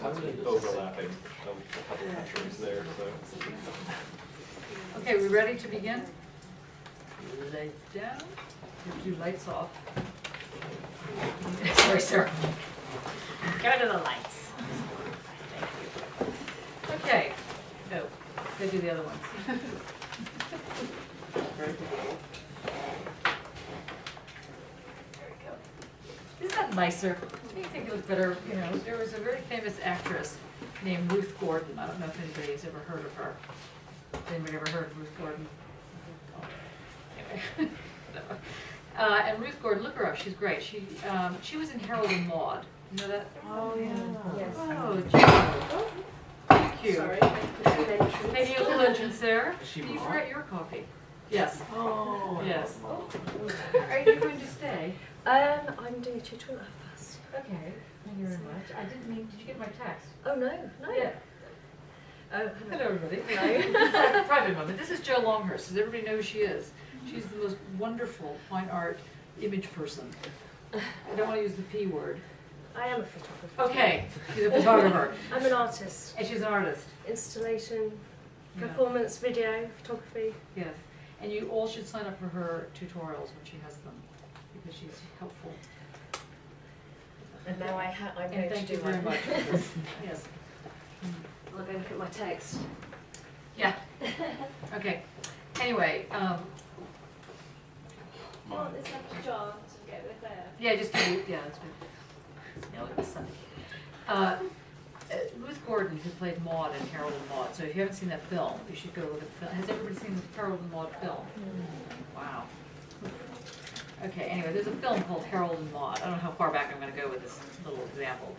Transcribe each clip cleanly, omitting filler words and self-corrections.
Tons of overlapping, a couple of countries there, so. Okay, we ready to begin? Lights down. Your lights off. Sorry, sir. Go to the lights. Thank you. Okay. No, they do the other ones. Very good. There we go. Isn't that nicer? Do you think it looked better? You know, there was a very famous actress named Ruth Gordon. I don't know if anybody's ever heard of her. Has anybody ever heard of Ruth Gordon? Anyway. And Ruth Gordon, look her up. She's great. She was in Harold and Maude. You know that? Oh, yeah. Yes. Oh, Joe. Thank you. Sorry. Maybe a little entrance there. Is she Did you Maude? forget your coffee? Yes. Oh. Yes. Are you going to stay? I'm doing a tutorial first. Okay. Thank you very much. I didn't mean. Did you get my text? Oh no, no. Yeah. Oh, Hello, everybody. Hello. Private moment. This is Jo Longhurst. Does everybody know who she is? She's the most wonderful fine art image person. I don't want to use the P word. I am a photographer. Okay, she's a photographer. I'm an artist. And she's an artist. Installation, Yeah. performance, video, photography. Yes. And you all should sign up for her tutorials when she has them, because she's helpful. And now I'm And going thank to you do very one. much for this. Yes. I'll go look at my text. Yeah. Okay. Anyway, Well, this after John to go with there. yeah, just give you, yeah, that's good. Yeah, look at the sun. Ruth Gordon, who played Maude in Harold and Maude. So if you haven't seen that film, you should go look at the film. Has everybody seen the Harold and Maude film? Wow. Okay, anyway, there's a film called Harold and Maude. I don't know how far back I'm going to go with this little example,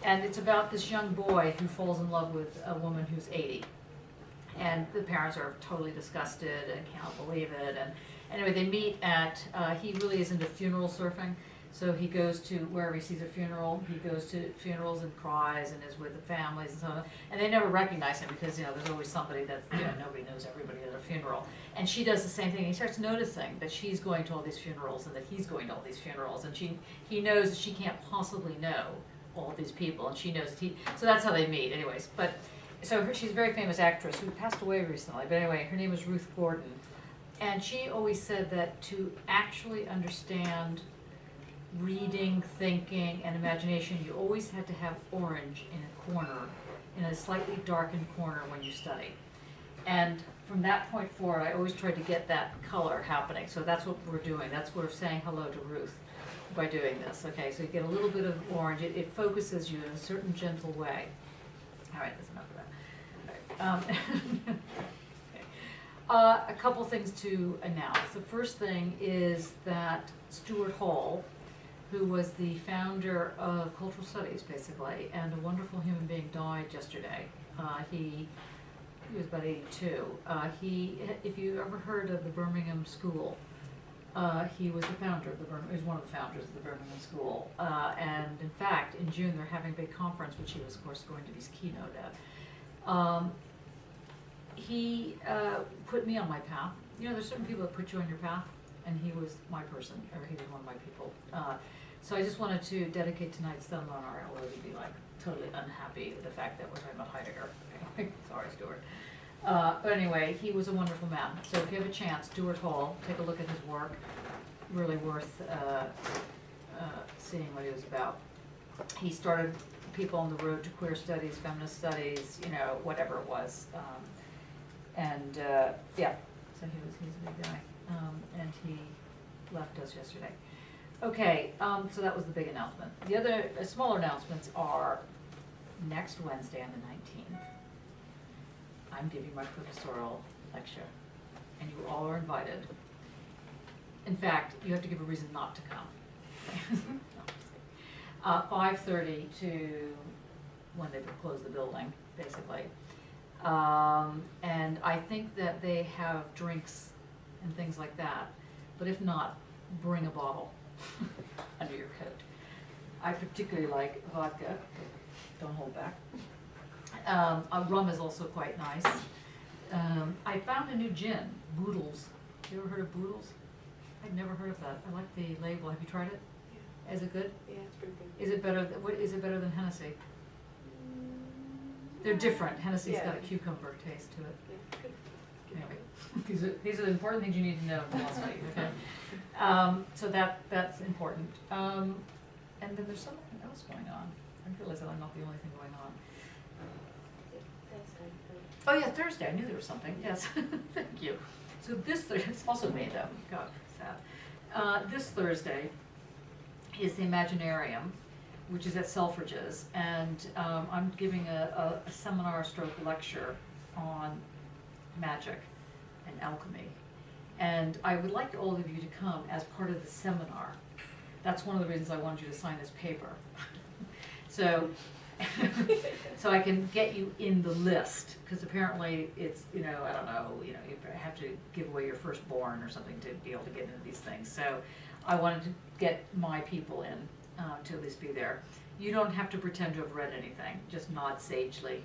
and it's about this young boy who falls in love with a woman who's 80. And the parents are totally disgusted and can't believe it. And anyway, they meet at, he really is into funeral surfing. So he goes to wherever he sees a funeral, he goes to funerals and cries and is with the families and so on. And they never recognize him because, you know, there's always somebody that, you know, nobody knows everybody at a funeral. And she does the same thing. He starts noticing that she's going to all these funerals and that he's going to all these funerals. And he knows that she can't possibly know all these people. And she knows that so that's how they meet anyways. But so she's a very famous actress who passed away recently. But anyway, her name is Ruth Gordon. And she always said that to actually understand reading, thinking, and imagination, you always had to have orange in a corner, in a slightly darkened corner when you study. And from that point forward, I always tried to get that color happening. So that's what we're doing. That's what we're saying hello to Ruth by doing this. Okay, so you get a little bit of orange. It focuses you in a certain gentle way. All right, that's enough of that. All right. A couple things to announce. The first thing is that Stuart Hall, who was the founder of cultural studies, basically, and a wonderful human being, died yesterday. He was about 82. If you ever heard of the Birmingham School, he was the founder of he was one of the founders of the Birmingham School. And in fact, in June, they're having a big conference, which he was, of course, going to be his keynote at. He put me on my path. You know, there's certain people that put you on your path, and he was my person, or he was one of my people. So I just wanted to dedicate tonight's seminar, although you'd be like totally unhappy with the fact that we're talking about Heidegger. Sorry, Stuart. But anyway, he was a wonderful man. So if you have a chance, Stuart Hall, take a look at his work. Really worth seeing what he was about. He started people on the road to queer studies, feminist studies, you know, whatever it was. Yeah, so he's a big guy. And he left us yesterday. Okay, so that was the big announcement. The other smaller announcements are next Wednesday on the 19th. I'm giving my professorial lecture, and you all are invited. In fact, you have to give a reason not to come. 5:30 to when they close the building, basically. And I think that they have drinks and things like that, but if not, bring a bottle under your coat. I particularly like vodka, don't hold back. Rum is also quite nice. I found a new gin, Boodles. You ever heard of Boodles? I'd never heard of that. I like the label. Have you tried it? Yeah. Is it good? Yeah, it's pretty good. Is it better? What is it better than Hennessy? They're different. Hennessy's Yeah. got a cucumber taste to it. Yeah, good. Anyway, these are the important things you need to know in philosophy, okay? So that's important. And then there's something else going on. I realize that I'm not the only thing going on. Oh yeah, Thursday, I knew there was something, yes, thank you. So this Thursday, it's also May though, God, sad. This Thursday is the Imaginarium, which is at Selfridges, and I'm giving a seminar stroke lecture on magic and alchemy. And I would like all of you to come as part of the seminar. That's one of the reasons I wanted you to sign this paper. So I can get you in the list, because apparently it's, I don't know, you have to give away your firstborn or something to be able to get into these things. So I wanted to get my people in to at least be there. You don't have to pretend to have read anything, just nod sagely.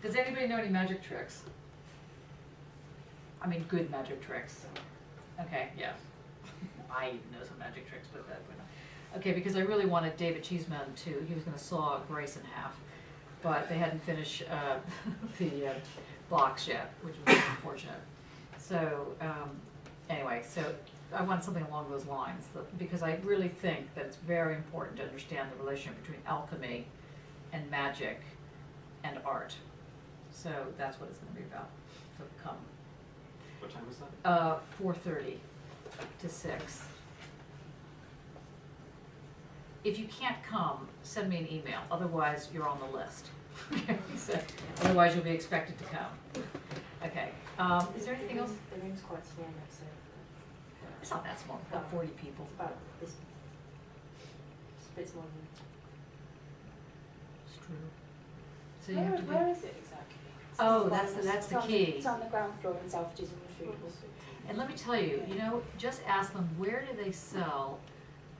Does anybody know any magic tricks? I mean, good magic tricks. Okay, yeah. I know some magic tricks, but that we're not. Okay, because I really wanted David Cheeseman he was going to saw Grace in half, but they hadn't finished the box yet, which was unfortunate. So anyway, so I want something along those lines, because I really think that it's very important to understand the relationship between alchemy and magic and art. So that's what it's going to be about. So come. What time is that? 4:30 to 6. If you can't come, send me an email, otherwise you're on the list. So, otherwise you'll be expected to come. Okay, is there anything else? The room's quite small, so It's not that small, about 40 people. it's about this. It's a bit smaller than. It's true. So you have to be. Where is it exactly? Oh, that's the key. It's on the ground floor in Selfridges and Retrievals. And let me tell you, just ask them, where do they sell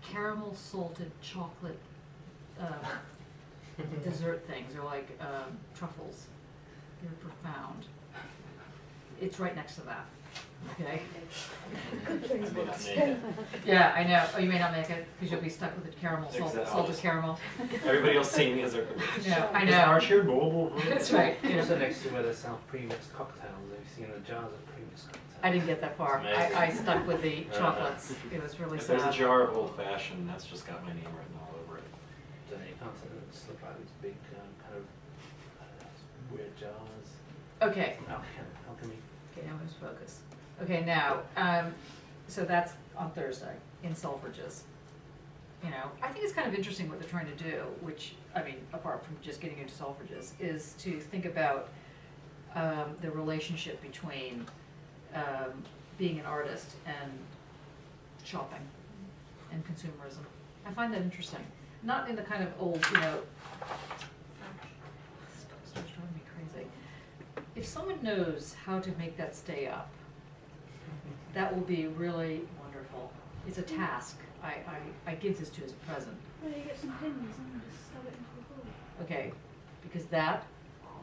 caramel salted chocolate dessert things? They're like truffles. They're profound. It's right next to that. Okay. I may not make it. Yeah, I know. Oh, you may not make it because you'll be stuck with the caramel, Exactly. salted caramel. Everybody else seeing me as their. Yeah, I Is our know. chair blah. That's right. Yeah. Also next to where they sell pre-mixed cocktails, have you seen the jars of pre-mixed cocktails? I didn't get that far. Amazing. I stuck with the chocolates. It was really If sad. there's a jar of old fashioned, that's just got my name written all over it. So you can't see them, it just look like these big kind of I don't know, weird jars. Okay. Alchemy. Okay, now let's focus. Okay, now, so that's on Thursday in Selfridges. I think it's kind of interesting what they're trying to do, which, apart from just getting into Selfridges, is to think about the relationship between being an artist and shopping and consumerism. I find that interesting. Not in the kind of old, stuff starts driving me crazy. If someone knows how to make that stay up, that will be really wonderful. It's a task. I give this to you as a present. Well, you get some pins and just slap it into the ball. Okay, because that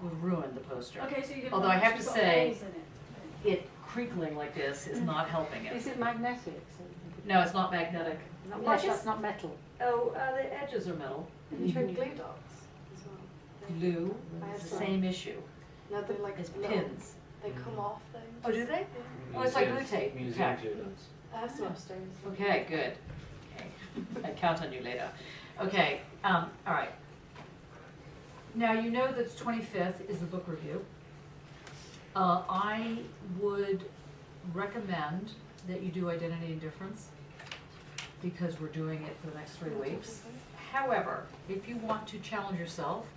would ruin the poster. Okay, so you get. Although I have to say, holes in it. it creakling like this is not helping it. Is it magnetic? So No, it's not magnetic. not Well, metal, just- it's not metal. Oh, the edges are metal. You tried glue dots as well. Glue, I it's have the some. same issue. No, they're like It's little- pins. They come off things. Oh, do they? Oh, it's like glue tape. Museum Okay. glue dots. I have some upstairs. Okay, good. Okay. I count on you later. Okay, all right. Now, you know that the 25th is the book review. I would recommend that you do Identity and Difference because we're doing it for the next 3 weeks. However, if you want to challenge yourself,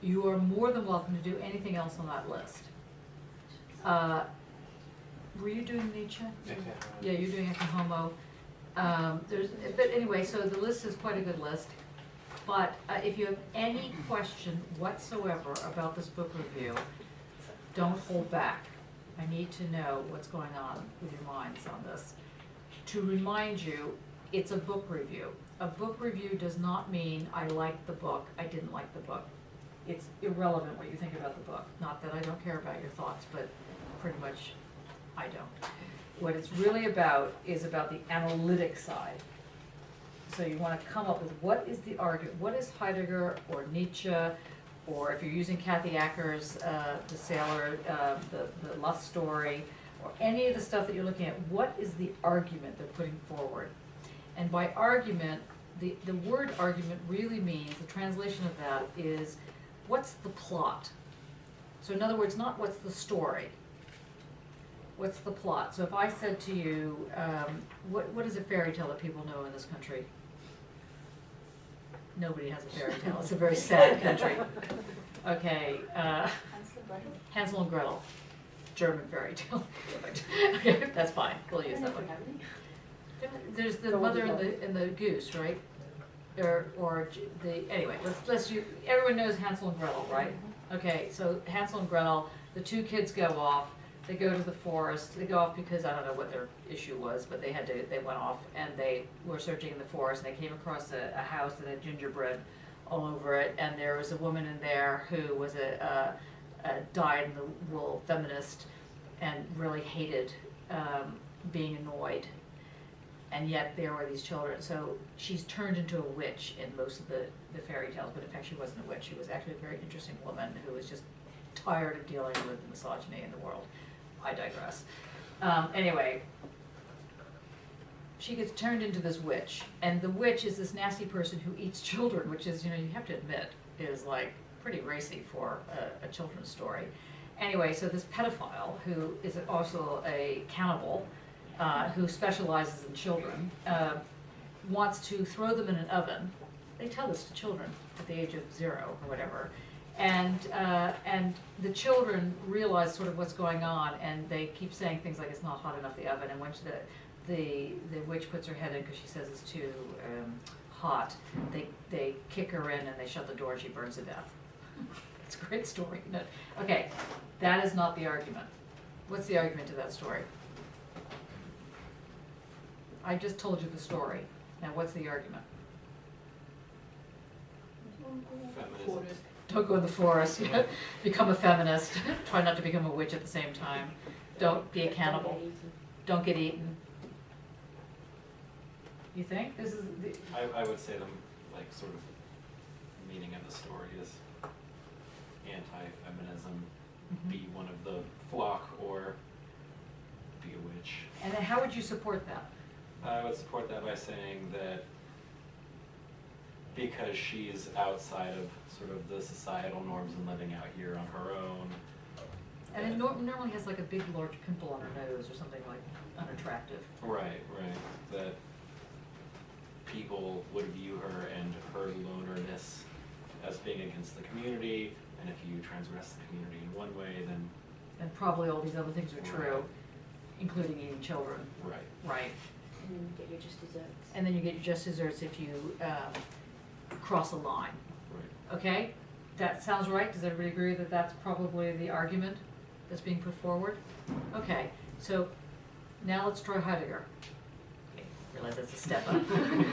you are more than welcome to do anything else on that list. Were you doing Nietzsche? Yeah, you're doing Ecce Homo. But anyway, so the list is quite a good list. But if you have any question whatsoever about this book review, don't hold back. I need to know what's going on with your minds on this. To remind you, it's a book review. A book review does not mean I liked the book, I didn't like the book. It's irrelevant what you think about the book. Not that I don't care about your thoughts, but pretty much I don't. What it's really about is about the analytic side. So you want to come up with what is the argument, what is Heidegger or Nietzsche or if you're using Kathy Acker's, The Sailor, the Lust Story, or any of the stuff that you're looking at, what is the argument they're putting forward? And by argument, the word argument really means, the translation of that is, what's the plot? So in other words, not what's the story, what's the plot? So if I said to you, what is a fairy tale that people know in this country? Nobody has a fairy tale. It's a very sad country. Okay, Hansel and Gretel, German fairy tale. Okay, that's fine. We'll use that one. There's the mother and the goose, right? Or the anyway. Let's use, everyone knows Hansel and Gretel, right? Okay, so Hansel and Gretel, the two kids go off. They go to the forest. They go off because I don't know what their issue was, but they went off and they were searching in the forest and they came across a house that had gingerbread all over it, and there was a woman in there who was a dyed-in-the-wool feminist and really hated being annoyed, and yet there were these children. So she's turned into a witch in most of the fairy tales, but in fact she wasn't a witch. She was actually a very interesting woman who was just tired of dealing with the misogyny in the world. I digress. Anyway, she gets turned into this witch, and the witch is this nasty person who eats children, which is, you know, you have to admit, is like pretty racy for a children's story. Anyway, so this pedophile, who is also a cannibal, who specializes in children, wants to throw them in an oven. They tell this to children at the age of 0 or whatever. And the children realize sort of what's going on, and they keep saying things like it's not hot enough, the oven, and when the witch puts her head in because she says it's too hot, they kick her in and they shut the door and she burns to death. It's a great story, isn't it? Okay, that is not the argument. What's the argument to that story? I just told you the story. Now what's the argument? Feminism. Don't go in the forest. Become a feminist. Try not to become a witch at the same time. Don't be a cannibal. Don't get eaten. You think this is? I would say the like sort of meaning of the story is anti-feminism, be one of the flock or be a witch. And then how would you support that? I would support that by saying that because she's outside of sort of the societal norms and living out here on her own. And it normally has like a big large pimple on her nose or something like unattractive. Right. That people would view her and her lonerness as being against the community, and if you transgress the community in one way, then... And probably all these other things are true, Right. including eating children. Right. Right. And then you get your just desserts. And then you get your just desserts if you cross a line. Right. Okay? That sounds right? Does everybody agree that that's probably the argument that's being put forward? Okay, so now let's try Heidegger. Okay, realize that's a step up,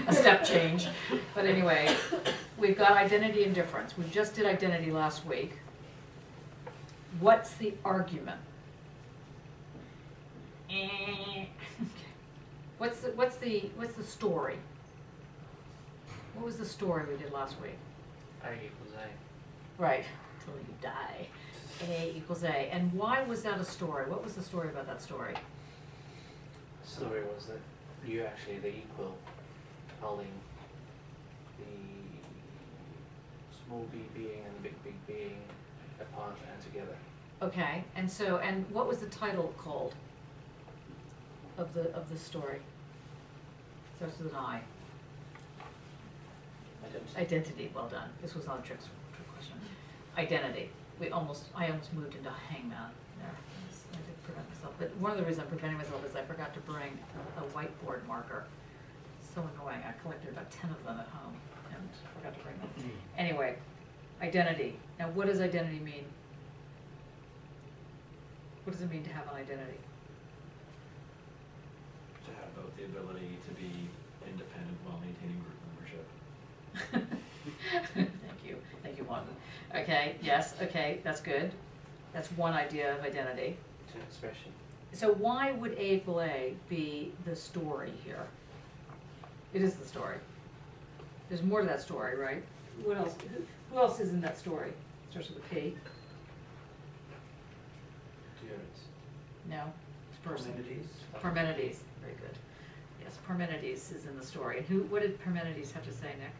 a step change. But anyway, we've got identity and difference. We just did identity last week. What's the argument? Okay. What's the story? What was the story we did last week? A equals A. Right, till you die. A equals A. And why was that a story? What was the story about that story? The story was that you actually the equal holding the small b being and the big being apart and together. Okay, and so, and what was the title called of the story? Starts with an I. Identity, well done. This was not a trick question. Identity. I almost moved into hangman there. I did prevent myself. But one of the reasons I'm preventing myself is I forgot to bring a whiteboard marker. So annoying. I collected about 10 of them at home and forgot to bring them. Anyway, identity. Now what does identity mean? What does it mean to have an identity? To have both the ability to be independent while maintaining group membership. Thank you, Martin. Okay, yes, okay, that's good. That's one idea of identity. To expression. So why would A equal A be the story here? It is the story. There's more to that story, right? What else? Who else is in that story? Starts with a P. Endurance. No, it's person. Parmenides. Parmenides, very good. Yes, Parmenides is in the story. And what did Parmenides have to say, Nick?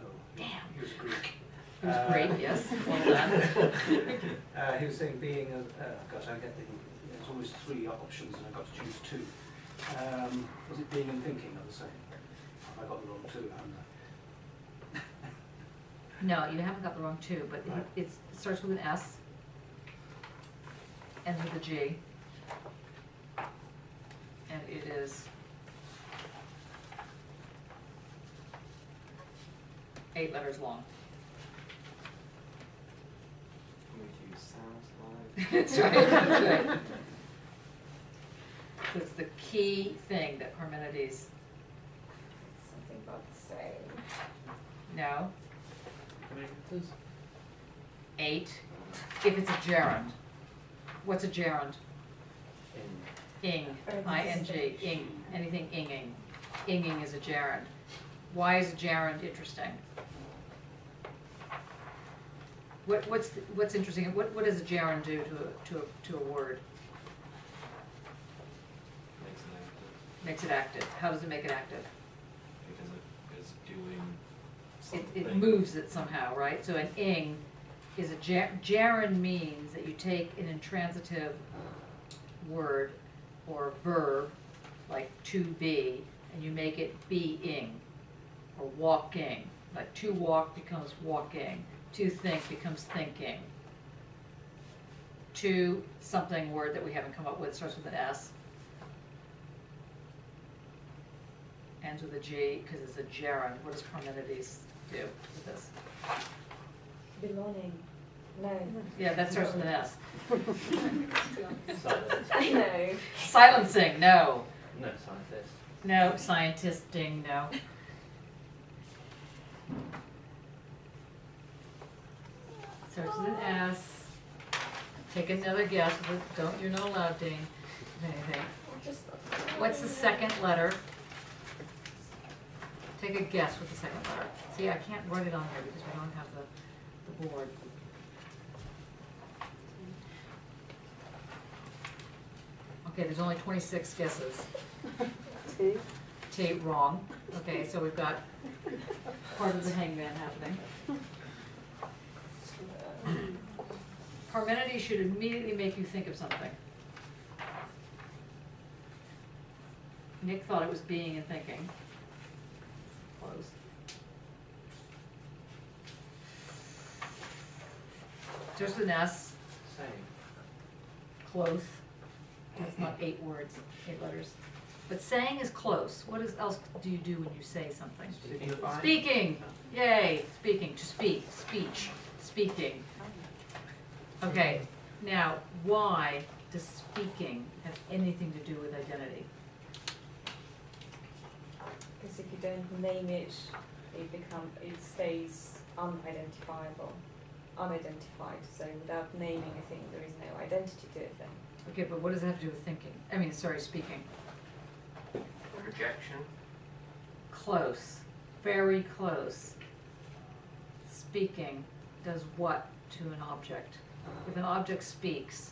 Oh, Damn. he was Greek. It was great, yes, well done. He was saying being gosh, I get there's always 3 options and I've got to choose 2. Was it being and thinking, I was saying? I got the wrong 2, haven't I? No, you haven't got the wrong 2, but Right. it starts with an S, ends with a G, and it is 8 letters long. We use sounds like. That's right, that's right. So it's the key thing that Parmenides, Something about the same. no, How many letters? 8, if it's a gerund. What's a gerund? In. Ing, Or I-N-G, ing, anything inging. Inging is a gerund. Why is a gerund interesting? What's interesting, what does a gerund do to a word? Makes it active Makes it active. How does it make it active? because it is doing It something. moves it somehow, right? So an ing is a gerund means that you take an intransitive word or verb, like to be, and you make it being, or walking. Like to walk becomes walking, to think becomes thinking. To something word that we haven't come up with, starts with an S, ends with a G, because it's a gerund. What does Parmenides do with this? Belonging. No. Yeah, that starts with an S. Silent. I know. Silencing, no. No, scientist. No. Scientisting, no. Starts with an S. Take another guess. You're not allowed to anything. What's the second letter? Take a guess with the second letter. See, I can't write it on here because we don't have the board. Okay, there's only 26 guesses. T, wrong. Okay, so we've got part of the hangman happening. Parmenides should immediately make you think of something. Nick thought it was being and thinking. Close. Just an S, Saying. close. That's not 8 words, 8 letters. But saying is close. What else do you do when you say something? Signify. Speaking. Yay, speaking, to speak, speech, speaking. Okay, now, why does speaking have anything to do with identity? Because if you don't name it, it stays unidentifiable, unidentified. So without naming a thing, there is no identity to it then. Okay, but what does it have to do with thinking? I mean, sorry, speaking. Rejection. Close, very close. Speaking does what to an object? If an object speaks,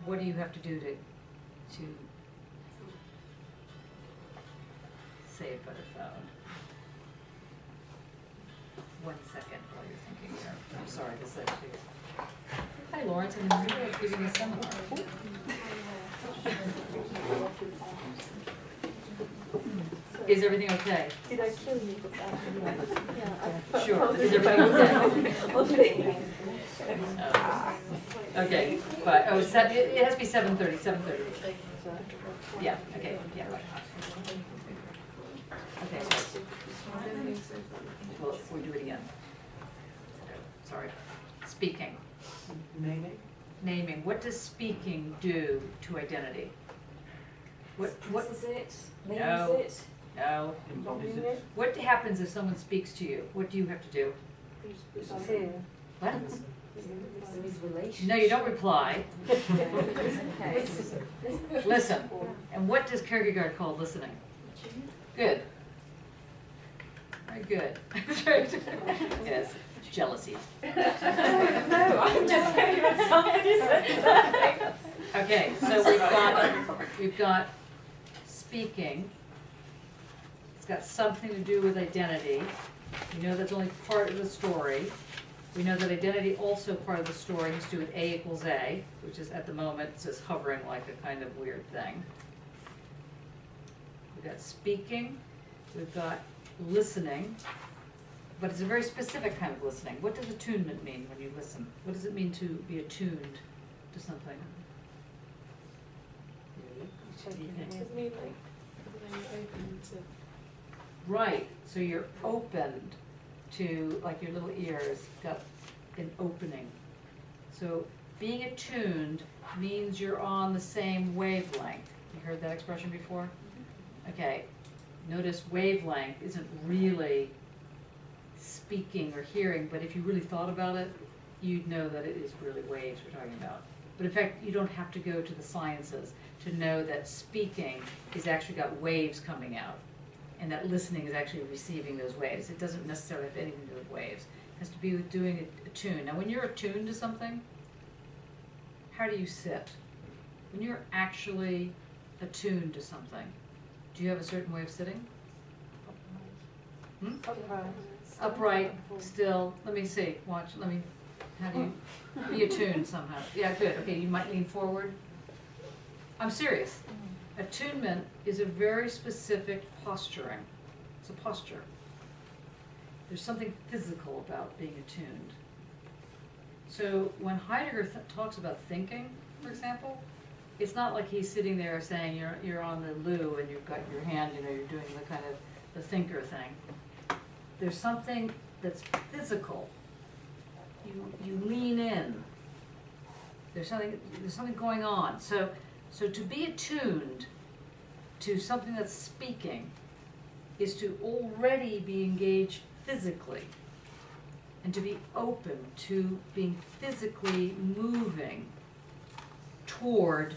what do you have to do to say it by the phone? 1 second while you're thinking here. I'm sorry, this is Hi, Lawrence, I'm really giving a seminar. Is everything okay? Did I kill you with that? Sure. Is everything okay? Okay, but, it has to be 7:30, 7:30. Yeah, okay, yeah, right. Okay, so, we'll do it again. Sorry. Speaking. Naming? Naming. What does speaking do to identity? What, Expresses it, names No. it, no. Embodies it? What happens if someone speaks to you? What do you have to do? What? there is relation. No, you don't reply. Okay. Listen. And what does Kierkegaard call listening? Good. Very good. Yes. jealousy. No, I'm just saying that somebody said something. Okay, so we've got speaking. It's got something to do with identity. We know that's only part of the story. We know that identity also part of the story has to do with A equals A, which is at the moment it's just hovering like a kind of weird thing. We've got speaking, we've got listening, but it's a very specific kind of listening. What does attunement mean when you listen? What does it mean to be attuned to something? Doesn't mean like, when you're open to. Right, so you're opened to, like your little ears got an opening. So being attuned means you're on the same wavelength. You heard that expression before? Okay, notice wavelength isn't really speaking or hearing, but if you really thought about it, you'd know that it is really waves we're talking about. But in fact, you don't have to go to the sciences to know that speaking is actually got waves coming out, and that listening is actually receiving those waves. It doesn't necessarily have anything to do with waves. It has to be with doing a tune. Now when you're attuned to something, how do you sit? When you're actually attuned to something, do you have a certain way of sitting? Hmm? Upright, still, let me see, watch, how do you be attuned somehow? Yeah, good, okay, you might lean forward. I'm serious. Attunement is a very specific posturing. It's a posture. There's something physical about being attuned. So when Heidegger talks about thinking, for example, it's not like he's sitting there saying you're on the loo and you've got your hand, you're doing the kind of the thinker thing. There's something that's physical. You lean in. There's something going on. So to be attuned to something that's speaking is to already be engaged physically and to be open to being physically moving toward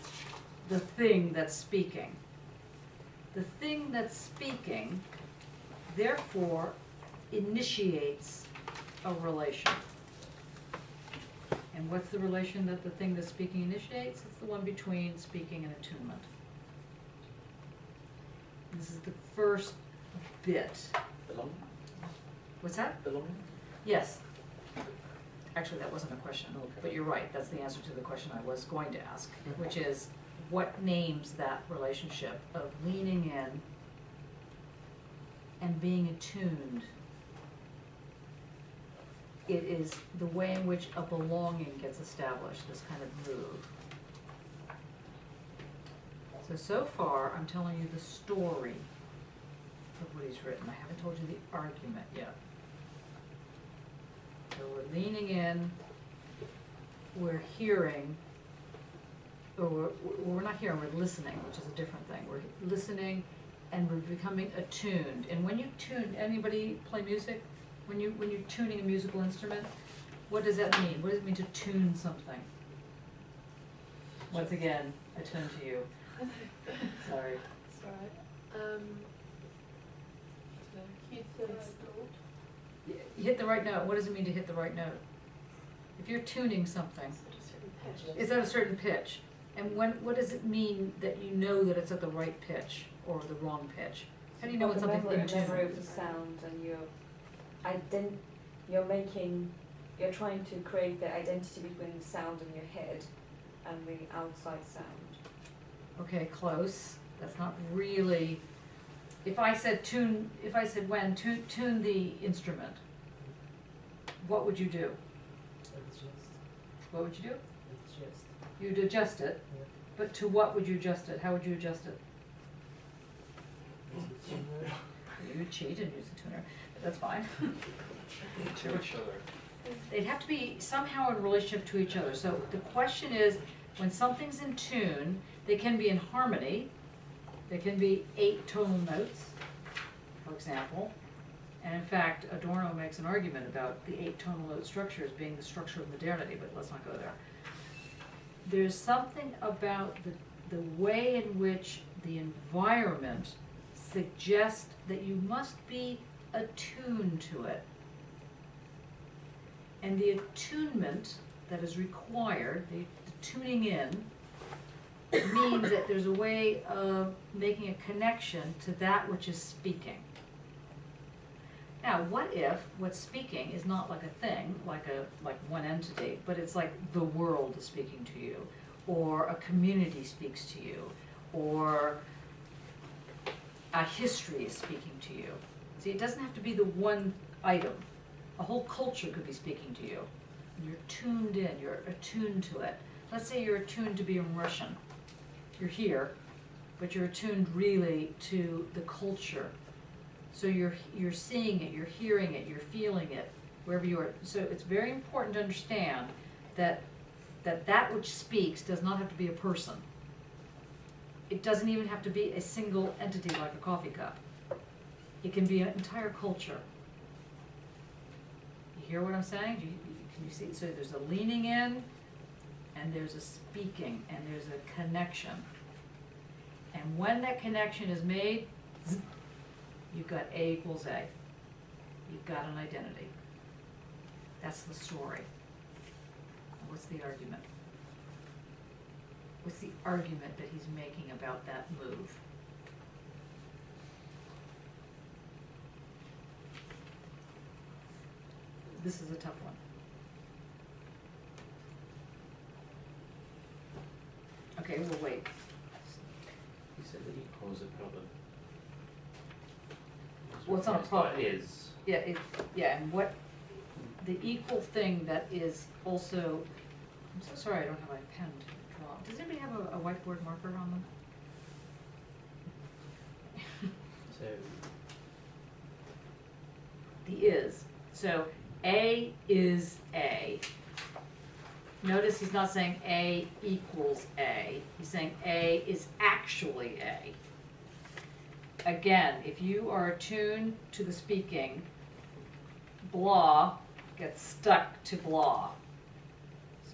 the thing that's speaking. The thing that's speaking, therefore, initiates a relation. And what's the relation that the thing that's speaking initiates? It's the one between speaking and attunement. This is the first bit. Belonging? What's that? Belonging? Yes. Actually, that wasn't a question, Okay. but you're right, that's the answer to the question I was going to ask, which is, what names that relationship of leaning in and being attuned? It is the way in which a belonging gets established, this kind of move. So far, I'm telling you the story of what he's written. I haven't told you the argument yet. So we're leaning in, we're hearing, or we're not hearing, we're listening, which is a different thing. We're listening and we're becoming attuned. And when you tune, anybody play music? When you're tuning a musical instrument, what does that mean? What does it mean to tune something? Once again, I turn to you. Sorry. It's alright. You hit the right note. What does it mean to hit the right note? If you're tuning something, it's at a certain pitch. And what does it mean that you know that it's at the right pitch or the wrong pitch? How do you know when something's in tune? Memory of the sound, and you're trying to create the identity between the sound in your head and the outside sound. Okay, close. That's not really. If I said tune the instrument, what would you do? What would you do? You'd adjust it, but to what would you adjust it? How would you adjust it? You would cheat and use a tuner, but that's fine. To each other. They'd have to be somehow in relationship to each other. So the question is, when something's in tune, they can be in harmony. They can be 8 tonal notes, for example. And in fact, Adorno makes an argument about the 8 tonal note structure as being the structure of modernity, but let's not go there. There's something about the way in which the environment suggests that you must be attuned to it. And the attunement that is required, the tuning in, means that there's a way of making a connection to that which is speaking. Now, what if what's speaking is not like a thing, like one entity, but it's like the world is speaking to you, or a community speaks to you, or a history is speaking to you. See, it doesn't have to be the one item. A whole culture could be speaking to you. You're tuned in, you're attuned to it. Let's say you're attuned to being Russian. You're here, but you're attuned really to the culture. So you're seeing it, you're hearing it, you're feeling it, wherever you are. So it's very important to understand that that which speaks does not have to be a person. It doesn't even have to be a single entity like a coffee cup. It can be an entire culture. You hear what I'm saying? Can you see? So there's a leaning in, and there's a speaking, and there's a connection. And when that connection is made, you've got A equals A. You've got an identity. That's the story. What's the argument? What's the argument that he's making about that move? This is a tough one. Okay, we'll wait. You said that equals a problem. Well, it's not a problem. It is. Yeah, and what, the equal thing that is also, I'm so sorry I don't have my pen to draw. Does anybody have a whiteboard marker on them? So, The is. So A is A. Notice he's not saying A equals A. He's saying A is actually A. Again, if you are attuned to the speaking, blah gets stuck to blah.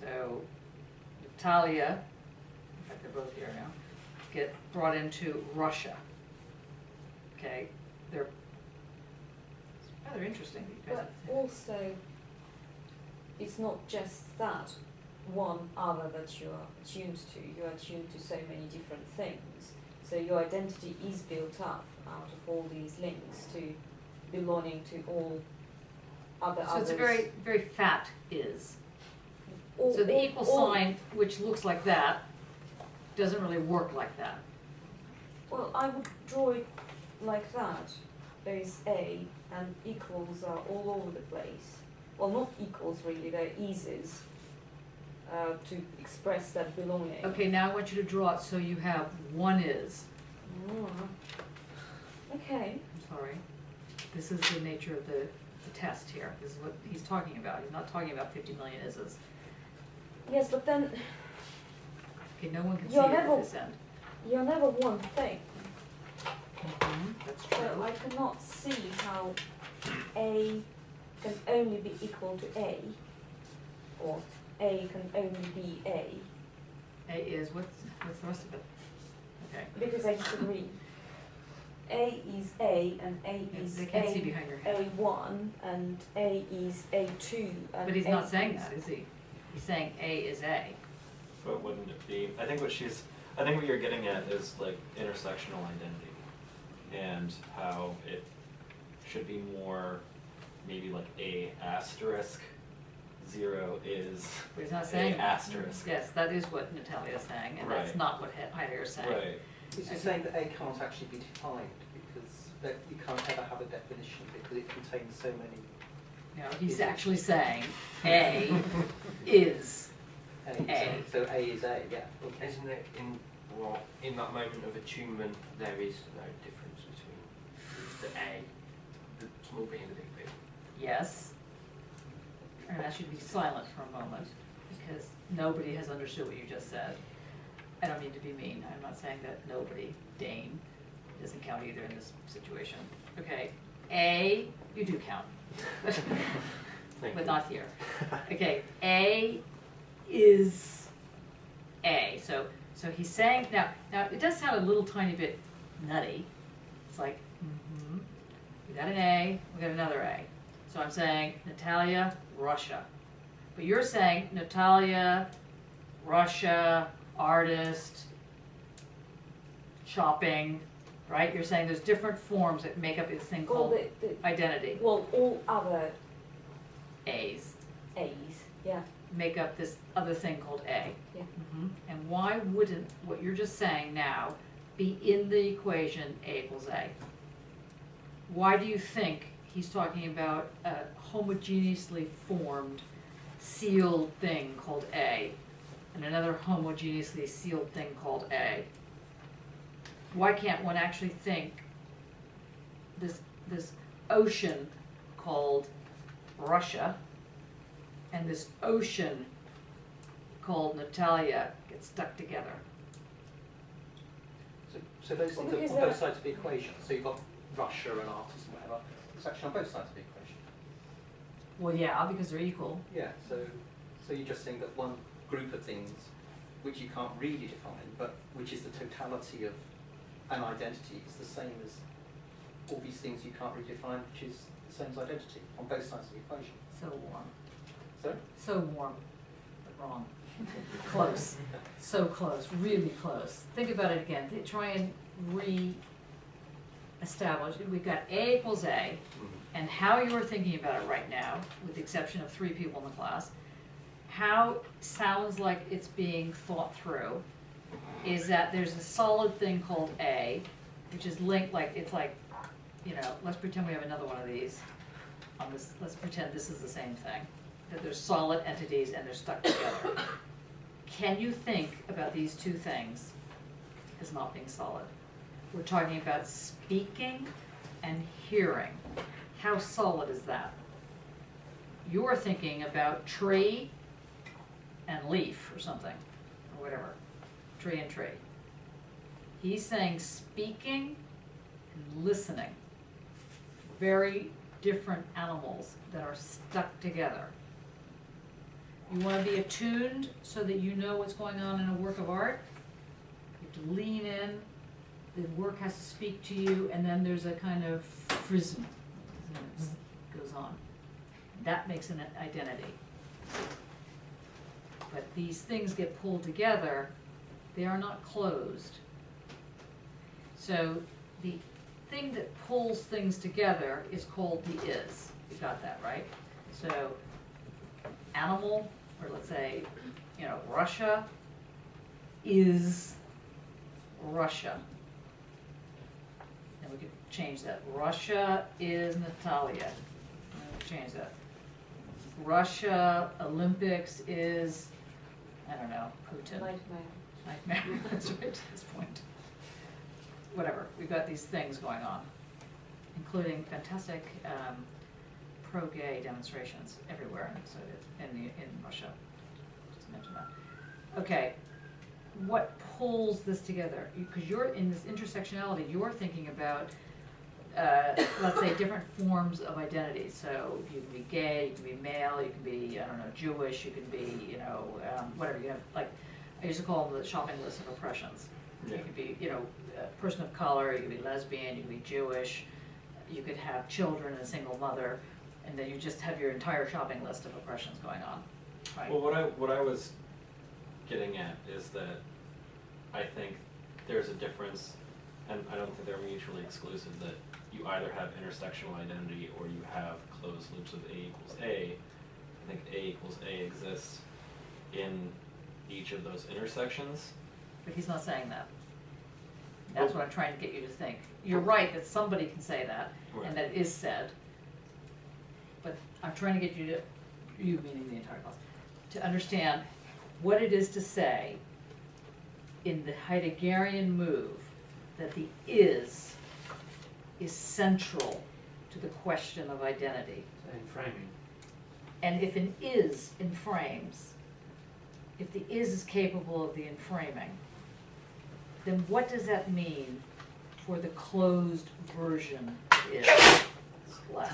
So Natalia, in fact they're both here now, get brought into Russia. Okay, they're rather interesting. But also, it's not just that one other that you are attuned to. You are attuned to so many different things. So your identity is built up out of all these links to belonging to all others. So it's a very, very fat is. All- So the all- equal all- sign, which looks like that, doesn't really work like that. Well, I would draw it like that. There is A, and equals are all over the place. Well, not equals really, they're eases to express that belonging. Okay, now I want you to draw it so you have one is. Okay. I'm sorry. This is the nature of the test here. This is what he's talking about. He's not talking about 50 million is's. Yes, but then Okay, no one can see You're it at never- this end. you're never one thing. That's So true. I cannot see how A can only be equal to A, or A can only be A, A is, what's the rest of it? Okay. because I disagree. A is A, and A is They can't see behind your head. A1, and A is A2, and But he's A not saying is- that, is he? He's saying A is A. But wouldn't it be, I think what you're getting at is like intersectional identity and how it should be more maybe like A asterisk, 0 is But he's not A saying that. asterisk. Yes, that is what Natalia is saying, and that's Right. not what Heidegger is saying. Right. Is it saying that A can't actually be defined because that you can't ever have a definition because it contains so many No, he's actually saying A is A's? A. So A is A, yeah. Okay. Isn't it in that moment of attunement there is no difference between the A, the small b and the big B? yes. And that should be silent for a moment, because nobody has understood what you just said. I don't mean to be mean, I'm not saying that nobody, Dane, doesn't count either in this situation. Okay, A, you do count, but not here. Okay, A is A, so he's saying, now it does sound a little tiny bit nutty. It's like, we got an A, we got another A. So I'm saying Natalia, Russia. But you're saying Natalia, Russia, artist, shopping, right? You're saying there's different forms that make up this thing Well, called identity. well, all other A's A's, yeah. make up this other thing called A. Yeah. And why wouldn't what you're just saying now be in the equation A equals A? Why do you think he's talking about a homogeneously formed sealed thing called A and another homogeneously sealed thing called A? Why can't one actually think this ocean called Russia and this ocean called Natalia get stuck together? So those Well, things are because on both sides of the equation. So you've got Russia and artists and whatever. It's actually on both sides of the equation. Well, yeah, because they're equal. Yeah. So you're just saying that one group of things, which you can't really define, but which is the totality of an identity, is the same as all these things you can't really define, which is the same as identity on both sides of the equation. So warm. So So warm, but wrong. Close. So close, really close. Think about it again. Try and re-establish. We've got A equals A, and how you're thinking about it right now, with the exception of 3 people in the class, how sounds like it's being thought through is that there's a solid thing called A, which is linked, like, it's like, you know, let's pretend we have another one of these on this, let's pretend this is the same thing, that there's solid entities and they're stuck together. Can you think about these two things as not being solid? We're talking about speaking and hearing. How solid is that? You're thinking about tree and leaf or something, or whatever. Tree and tree. He's saying speaking and listening. Very different animals that are stuck together. You want to be attuned so that you know what's going on in a work of art. You have to lean in. The work has to speak to you, and then there's a kind of prism that goes on. That makes an identity. But these things get pulled together. They are not closed. So the thing that pulls things together is called the is. You got that, right? So animal, or let's say, you know, Russia is Russia. And we could change that. Russia is Natalia. And we could change that. Russia Olympics is, I don't know, Putin. Nightmare. That's right, at this point. Whatever, we've got these things going on, including fantastic pro-gay demonstrations everywhere in Russia. Just mention that. Okay, what pulls this together? Because you're in this intersectionality, you're thinking about, let's say, different forms of identity. So you can be gay, you can be male, you can be, I don't know, Jewish, you can be, you know, whatever. You have, like, I used to call them the shopping list of oppressions. Yeah. You could be, you know, a person of color, you could be lesbian, you could be Jewish, you could have children and a single mother, and then you just have your entire shopping list of oppressions going on, right? Well, what I was getting at is that I think there's a difference, and I don't think they're mutually exclusive, that you either have intersectional identity or you have closed loops of A equals A. I think A equals A exists in each of those intersections. But he's not saying that. That's what I'm trying to get you to think. You're right that somebody can say that, and that is said, but I'm trying to get you to, you meaning the entire class, to understand what it is to say in the Heideggerian move that the is central to the question of identity. So in framing. And if an is inframes, if the is capable of the inframing, then what does that mean for the closed version of is? Less.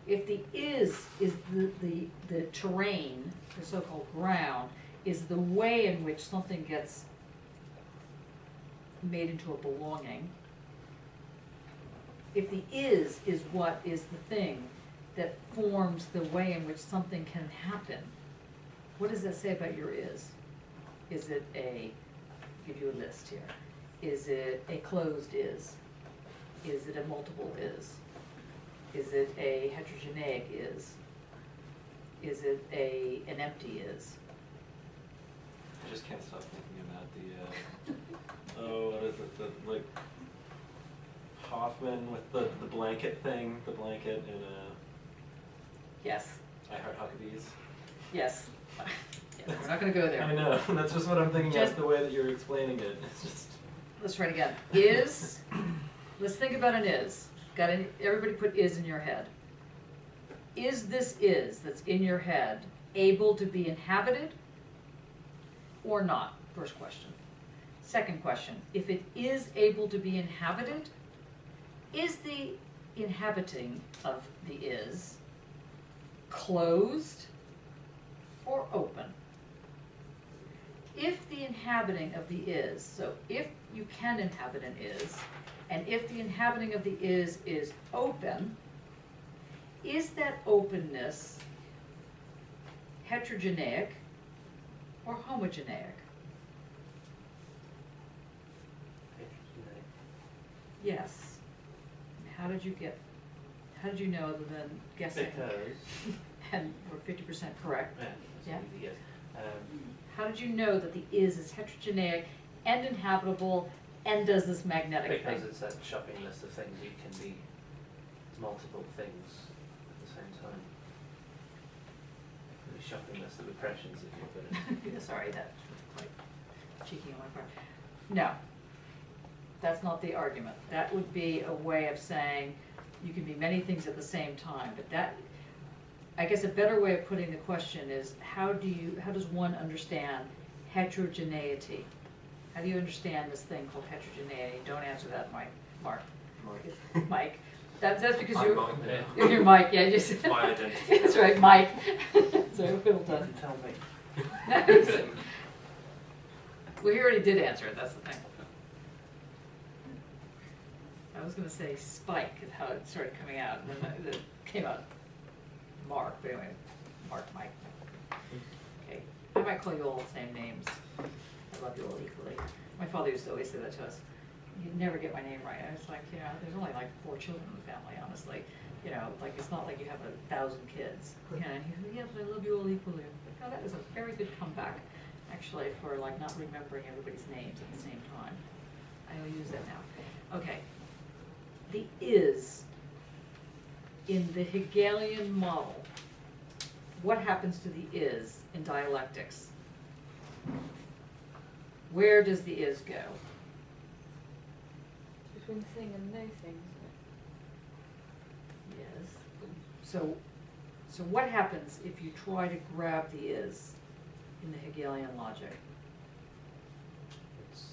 If the is the terrain, the so-called ground, is the way in which something gets made into a belonging, if the is what is the thing that forms the way in which something can happen, what does that say about your is? Is it a, I'll give you a list here. Is it a closed is? Is it a multiple is? Is it a heterogeneic is? Is it an empty is? I just can't stop thinking about the, oh, what is it, the, like, Hoffman with the blanket thing, the blanket in Yes, I Heart Huckabees. yes. Yes, we're not gonna go there. I know, that's just what I'm thinking Just- of, the way that you're explaining it, it's just. Let's try it again. Is, let's think about an is. Everybody put is in your head. Is this is that's in your head able to be inhabited or not? First question. Second question, if it is able to be inhabited, is the inhabiting of the is closed or open? If the inhabiting of the is, so if you can inhabit an is, and if the inhabiting of the is open, is that openness heterogeneic or homogeneic? Yes. How did you know other than guessing? Because, And we're 50% correct. yeah, Yeah. that's easy, yes. How did you know that the is heterogeneic and inhabitable and does this magnetic thing? Because it's that shopping list of things, you can be multiple things at the same time. The shopping list of impressions, if you put it. Sorry, that's quite cheeky on my part. No, that's not the argument. That would be a way of saying you can be many things at the same time, but that, I guess a better way of putting the question is how does one understand heterogeneity? How do you understand this thing called heterogeneity? Don't answer that, Mark. Mike. That's because I'm you're, Mike. you're Mike, yeah, just. It's my identity. That's right, Mike. So well done. Tell me. Well, he already did answer it, that's the thing. I was gonna say Spike is how it started coming out, and then it came out Mark, but anyway, Mark, Mike. Okay, I might call you all the same names. I love you all equally. My father used to always say that to us. You'd never get my name right. I was like, you know, there's only like 4 children in the family, honestly. You know, like it's not like you have 1,000 kids. And he said, yes, I love you all equally. Like, oh, that was a very good comeback, actually, for like not remembering everybody's names at the same time. I will use that now. Okay. The is in the Hegelian model. What happens to the is in dialectics? Where does the is go? Between thing and no thing, Yes. So what happens if you try to grab the is in the Hegelian logic? It's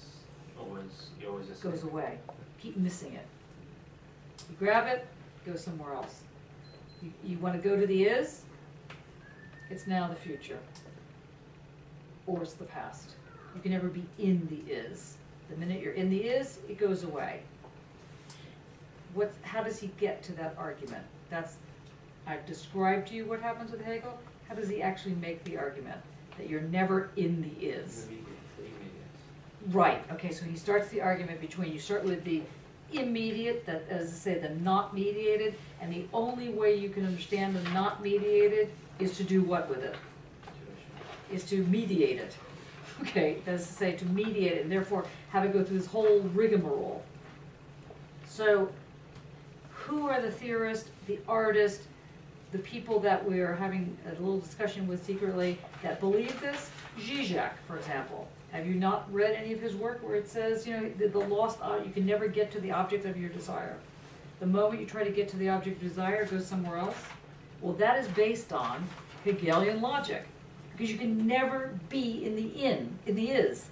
always, you always It assume. goes away. Keep missing it. You grab it, go somewhere else. You want to go to the is, it's now the future. Or it's the past. You can never be in the is. The minute you're in the is, it goes away. How does he get to that argument? I've described to you what happens with Hegel. How does he actually make the argument that you're never in the is? The immediate. Right, okay, so he starts the argument between, you start with the immediate, that, as I say, the not mediated, and the only way you can understand the not mediated is to do what with it? Is to mediate it. Okay, that is to say, to mediate it, and therefore have it go through this whole rigmarole. So, who are the theorists, the artists, the people that we're having a little discussion with secretly that believe this? Zizek, for example. Have you not read any of his work where it says, you know, the lost, you can never get to the object of your desire. The moment you try to get to the object of desire, it goes somewhere else. Well, that is based on Hegelian logic. Because you can never be in the is.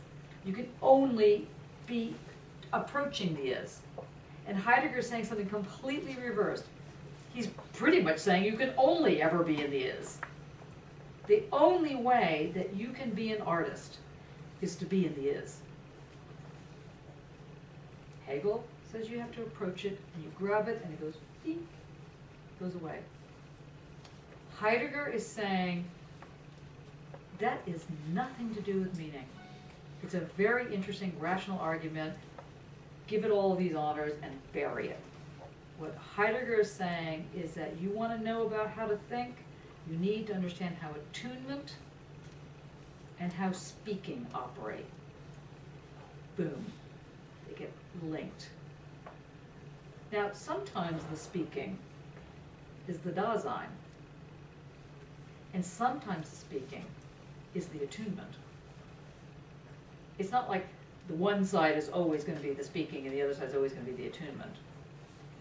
You can only be approaching the is. And Heidegger is saying something completely reversed. He's pretty much saying you can only ever be in the is. The only way that you can be an artist is to be in the is. Hegel says says you have to approach it, and you grab it, and it goes, beep, goes away. Heidegger is saying that is nothing to do with meaning. It's a very interesting rational argument. Give it all of these honors and bury it. What Heidegger is saying is that you want to know about how to think, you need to understand how attunement and how speaking operate. Boom. They get linked. Now, sometimes the speaking is the Dasein, and sometimes the speaking is the attunement. It's not like the one side is always going to be the speaking and the other side is always going to be the attunement.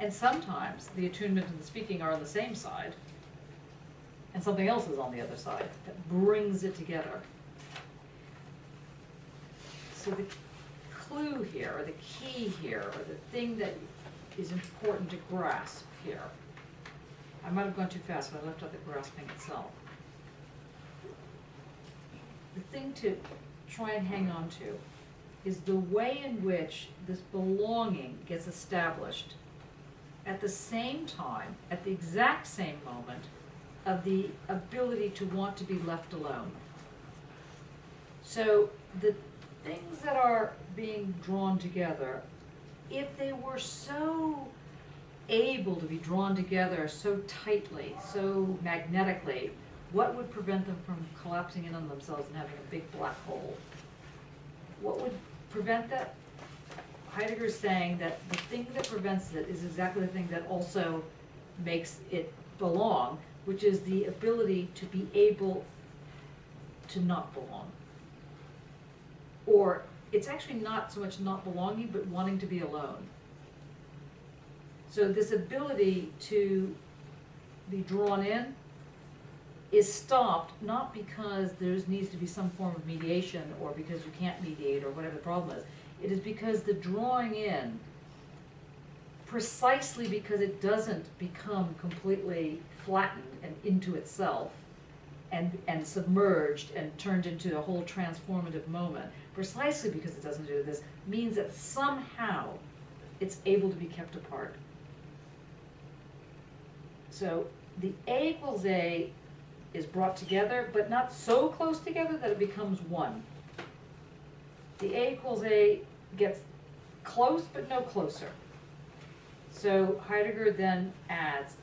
And sometimes the attunement and the speaking are on the same side, and something else is on the other side that brings it together. So the clue here, or the key here, or the thing that is important to grasp here, I might have gone too fast, but I left out the grasping itself. The thing to try and hang on to is the way in which this belonging gets established at the same time, at the exact same moment, of the ability to want to be left alone. So the things that are being drawn together, if they were so able to be drawn together so tightly, so magnetically, what would prevent them from collapsing in on themselves and having a big black hole? What would prevent that? Heidegger is saying that the thing that prevents it is exactly the thing that also makes it belong, which is the ability to be able to not belong. Or it's actually not so much not belonging, but wanting to be alone. So this ability to be drawn in is stopped, not because there needs to be some form of mediation or because you can't mediate or whatever the problem is. It is because the drawing in, precisely because it doesn't become completely flattened and into itself and submerged and turned into a whole transformative moment, precisely because it doesn't do this, means that somehow it's able to be kept apart. So the A equals A is brought together, but not so close together that it becomes one. The A equals A gets close, but no closer. So Heidegger then adds,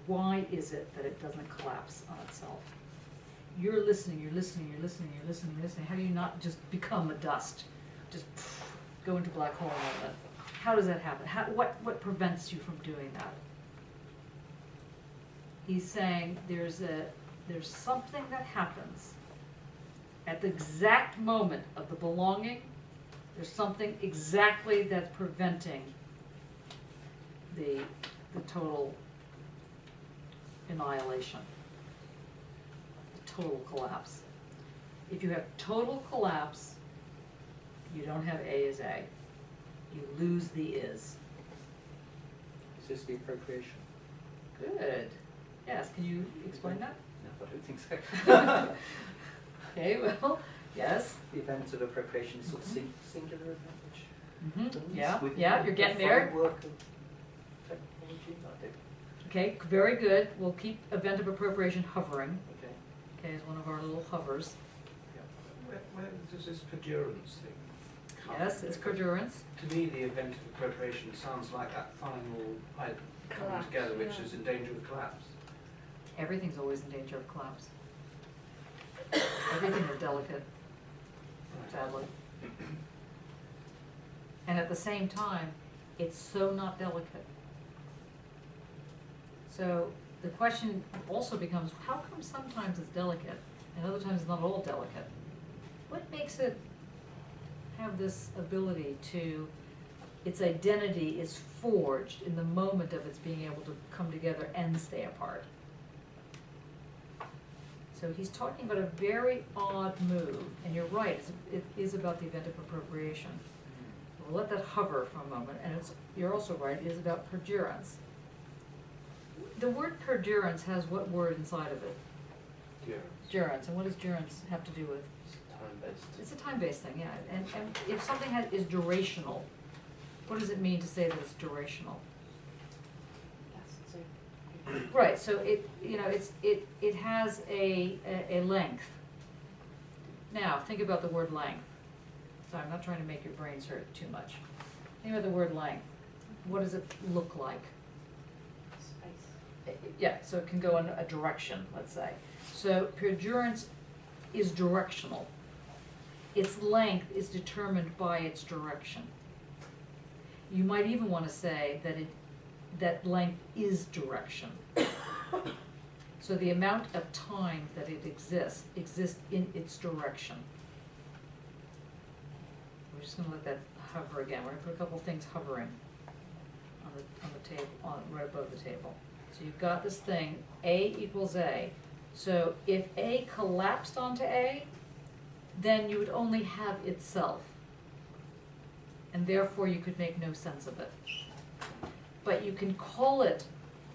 why is it that it doesn't collapse on itself? You're listening, you're listening, you're listening, you're listening, you're listening. How do you not just become a dust? Just go into a black hole and all that. How does that happen? What prevents you from doing that? He's saying there's something that happens at the exact moment of the belonging. There's something exactly that's preventing the total annihilation, the total collapse. If you have total collapse, you don't have A as A. You lose the is. Is this the appropriation? Good. Yes, can you explain that? No, I don't think so. Okay, well, yes. The event of appropriation is sort of singular event, which Yeah, within yeah, you're the getting there. framework of technology, I do. Okay, very good. We'll keep event of appropriation hovering. Okay. Okay, as one of our little hovers. Where does this perdurance thing come? Yes, it's perdurance. To me, the event of appropriation sounds like that final coming Collapse, together, which yeah. is in danger of collapse. Everything's always in danger of collapse. Everything is delicate, sadly. And at the same time, it's so not delicate. So the question also becomes, how come sometimes it's delicate and other times it's not at all delicate? What makes it have this ability to, its identity is forged in the moment of its being able to come together and stay apart? So he's talking about a very odd move, and you're right, it is about the event of appropriation. We'll let that hover for a moment, and you're also right, it is about perdurance. The word perdurance has what word inside of it? Durance. And what does durance have to do with? Time-based. It's a time-based thing, yeah. And if something is durational, What does it mean to say that it's durational? Yes, so Right, so it, you know, it has a length. Now, think about the word length. Sorry, I'm not trying to make your brains hurt too much. Think about the word length. What does it look like? space. Yeah, so it can go in a direction, let's say. So perdurance is directional. Its length is determined by its direction. You might even want to say that length is direction. So the amount of time that it exists in its direction. We're just gonna let that hover again. We're gonna put a couple things hovering on the table, right above the table. So you've got this thing, A equals A. So if A collapsed onto A, then you would only have itself. And therefore you could make no sense of it. But you can call it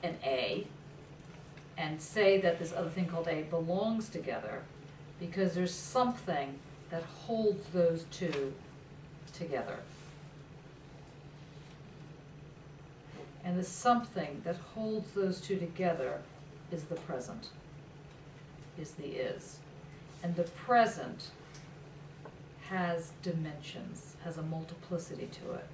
an A and say that this other thing called A belongs together because there's something that holds those two together. And the something that holds those two together is the present, is the is. And the present has dimensions, has a multiplicity to it.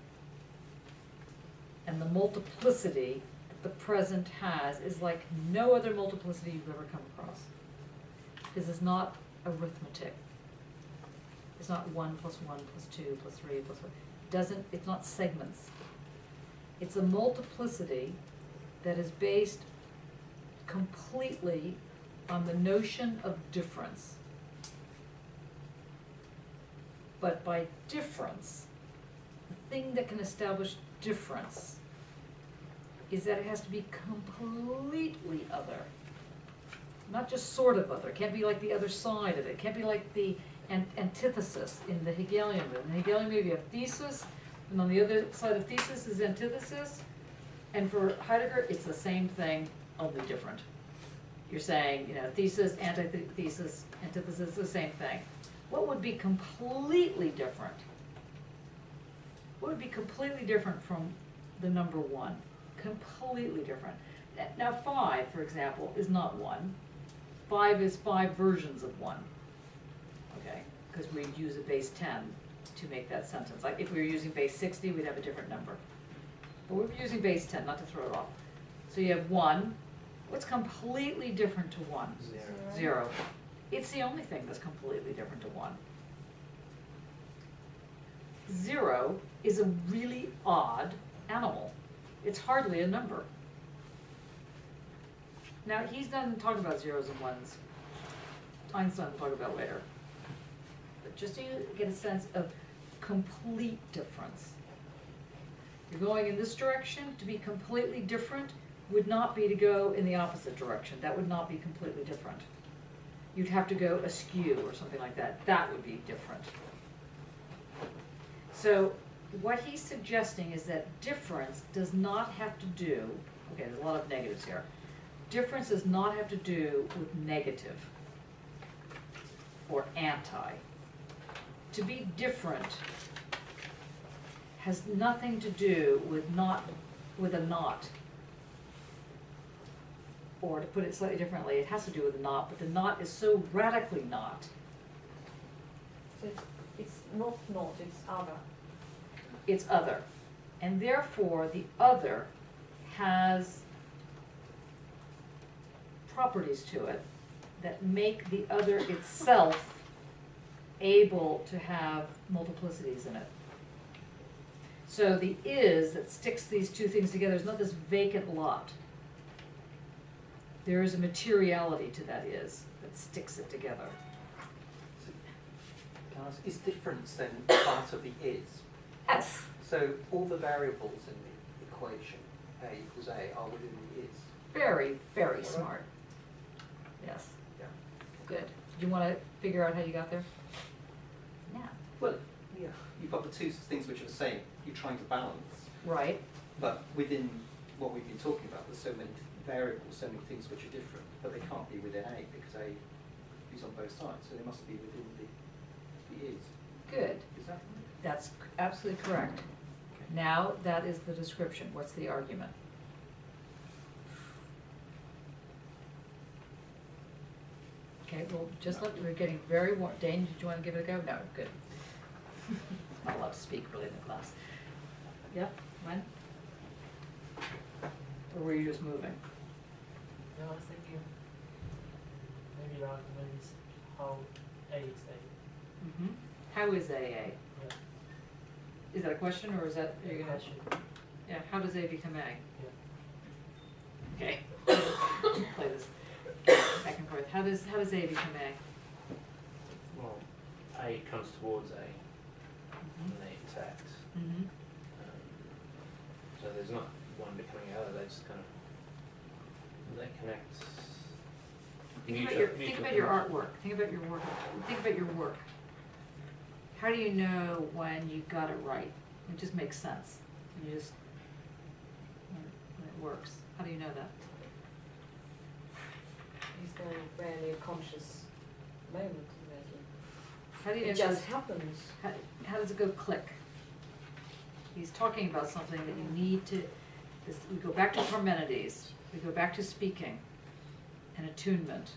And the multiplicity that the present has is like no other multiplicity you've ever come across. Because it's not arithmetic. It's not 1 plus 1 plus 2 plus 3 plus 1. It's not segments. It's a multiplicity that is based completely on the notion of difference. But by difference, the thing that can establish difference is that it has to be completely other. Not just sort of other. It can't be like the other side of it. It can't be like the antithesis in the Hegelian movement. In the Hegelian movement, you have thesis, and on the other side of thesis is antithesis. And for Heidegger, it's the same thing, only different. You're saying, you know, thesis, antithesis, antithesis, the same thing. What would be completely different? What would be completely different from the number 1? Completely different. Now 5, for example, is not 1. 5 is 5 versions of 1. Okay, because we'd use a base 10 to make that sentence. Like if we were using base 60, we'd have a different number. But we're using base 10, not to throw it off. So you have 1. What's completely different to 1? 0. It's the only thing that's completely different to 1. 0 is a really odd animal. It's hardly a number. Now, he doesn't talk about zeros and ones. Einstein will talk about later. But just so you get a sense of complete difference. You're going in this direction, to be completely different would not be to go in the opposite direction. That would not be completely different. You'd have to go askew or something like that. That would be different. So what he's suggesting is that difference does not have to do, okay, there's a lot of negatives here. Difference does not have to do with negative or anti. To be different has nothing to do with a not. Or to put it slightly differently, it has to do with a not, but the not is so radically not. So it's not, it's other. It's other. And therefore, the other has properties to it that make the other itself able to have multiplicities in it. So the is that sticks these two things together is not this vacant lot. There is a materiality to that is that sticks it together. Can I ask, is difference then part of the is? Yes. So all the variables in the equation, A equals A, are within the is? Very, very smart. Yes. Yeah. Good. Do you want to figure out how you got there? Yeah. Well, yeah, you've got the two things which are the same. You're trying to balance. Right. But within what we've been talking about, there's so many variables, so many things which are different, but they can't be within A because A is on both sides, so they must be within the is. Good. Is that right? That's absolutely correct. Okay. Now that is the description. What's the argument? Okay, well, just let, we're getting very warm. Dane, did you want to give it a go? No, good. Not allowed to speak really in the class. Yep, when? Or were you just moving? No, I was thinking maybe your argument is how A is A. Mm-hmm. How is AA? Yeah. Is that a question or is that, are you gonna? Question. Yeah, how does A become A? Yeah. Okay. Play this back and forth. How does A become A? Well, A comes towards A, Mm-hmm. and they interact. Mm-hmm. So there's not one becoming the other, they just kind of, they connect. Think about your artwork. Think about your work. Think about your work. How do you know when you got it right? It just makes sense. You just, when it works. How do you know that? It's very rarely a conscious moment, isn't it? How do you know It just happens. How does it go click? He's talking about something that you need to, we go back to Parmenides, we go back to speaking and attunement.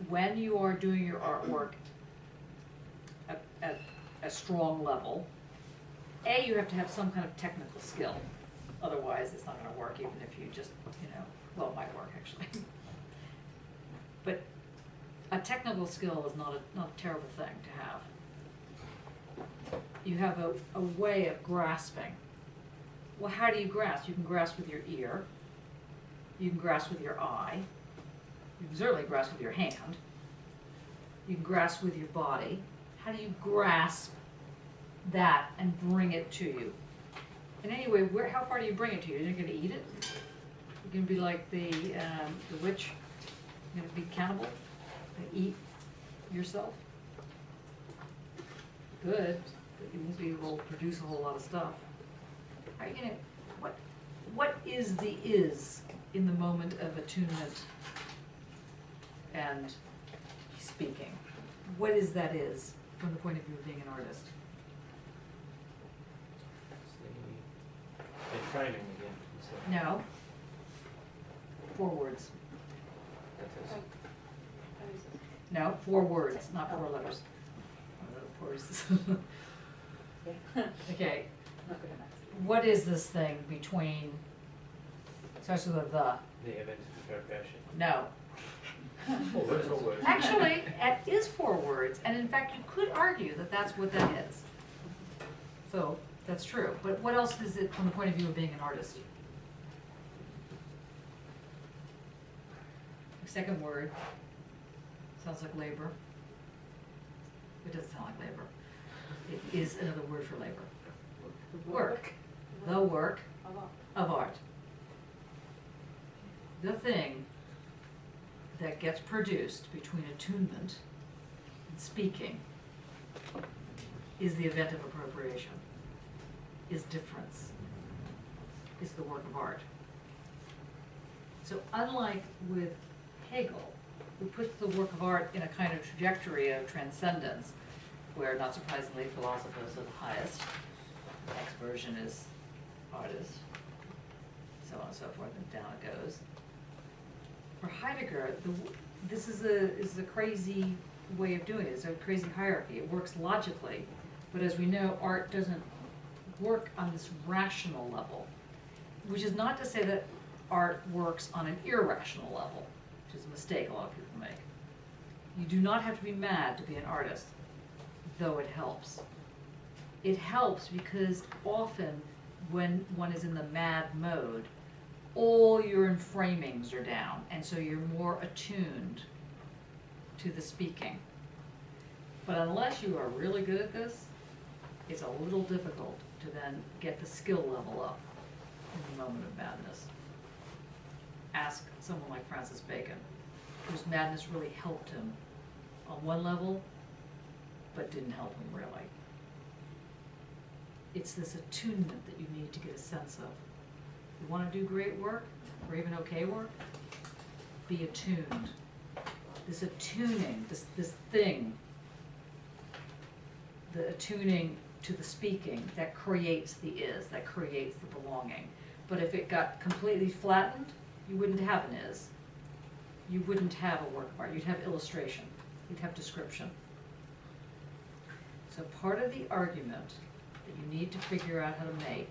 When you are doing your artwork at a strong level, A, you have to have some kind of technical skill. Otherwise, it's not going to work, even if you just, well, it might work actually. But a technical skill is not a terrible thing to have. You have a way of grasping. Well, how do you grasp? You can grasp with your ear. You can grasp with your eye. You can certainly grasp with your hand. You can grasp with your body. How do you grasp that and bring it to you? And anyway, how far do you bring it to you? You're going to eat it? You're going to be like the witch? You're going to be cannibal? Eat yourself? Good. But you won't be able to produce a whole lot of stuff. How are you going to, what is the is in the moment of attunement and speaking? What is that is from the point of view of being an artist? The framing again. So No. 4 words. that is, No, 4 words, not 4 letters. One of the 4s. Okay. Not good enough. What is this thing between, starts with a the? the event of appropriation. No. 4 words, 4 words. Actually, it is 4 words, and in fact, you could argue that that's what that is. So, that's true. But what else is it from the point of view of being an artist? The second word sounds like labor. It doesn't sound like labor. It is another word for labor. Work. The work of art. The thing that gets produced between attunement and speaking is the event of appropriation, is difference, is the work of art. So unlike with Hegel, who puts the work of art in a kind of trajectory of transcendence, where not surprisingly philosophers are the highest, the next version is artist, so on and so forth, and down it goes. For Heidegger, this is a crazy way of doing it. It's a crazy hierarchy. It works logically, but as we know, art doesn't work on this rational level, which is not to say that art works on an irrational level, which is a mistake a lot of people make. You do not have to be mad to be an artist, though it helps. It helps because often when one is in the mad mode, all your enframings are down, and so you're more attuned to the speaking. But unless you are really good at this, it's a little difficult to then get the skill level up in the moment of madness. Ask someone like Francis Bacon, whose madness really helped him on one level, but didn't help him really. It's this attunement that you need to get a sense of. You want to do great work, or even okay work? Be attuned. This attuning, this thing, the attuning to the speaking that creates the is, that creates the belonging. But if it got completely flattened, you wouldn't have an is. You wouldn't have a work of art, you'd have illustration, you'd have description. So part of the argument that you need to figure out how to make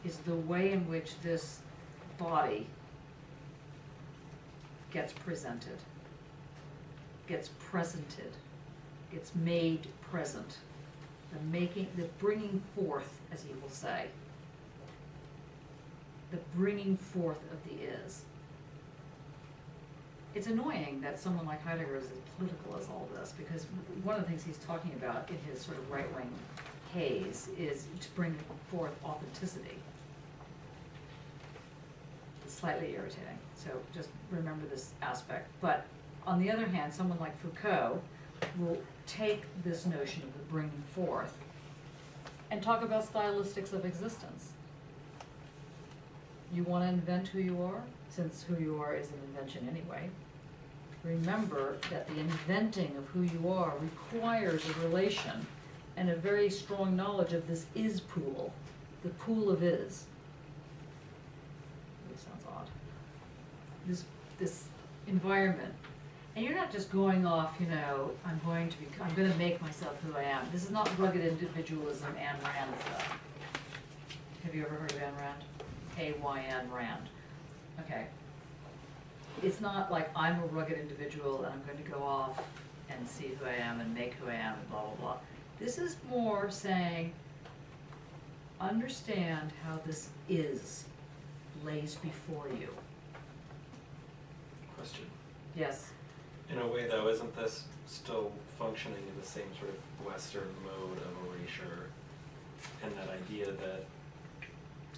is the way in which this body gets presented, gets presented, gets made present. The bringing forth, as he will say. The bringing forth of the is. It's annoying that someone like Heidegger is as political as all this, because one of the things he's talking about in his sort of right-wing haze is to bring forth authenticity. It's slightly irritating, so just remember this aspect. But on the other hand, someone like Foucault will take this notion of the bringing forth and talk about stylistics of existence. You want to invent who you are, since who you are is an invention anyway. Remember that the inventing of who you are requires a relation and a very strong knowledge of this is pool, the pool of is. That sounds odd. This environment. And you're not just going off, you know, I'm going to make myself who I am. This is not rugged individualism, Ayn Rand stuff. Have you ever heard of Ayn Rand? A-Y-N Rand. Okay. It's not like I'm a rugged individual and I'm going to go off and see who I am and make who I am and blah, blah, blah. This is more saying, understand how this is lays before you. Question. Yes. In a way, though, isn't this still functioning in the same sort of Western mode of erasure, and that idea that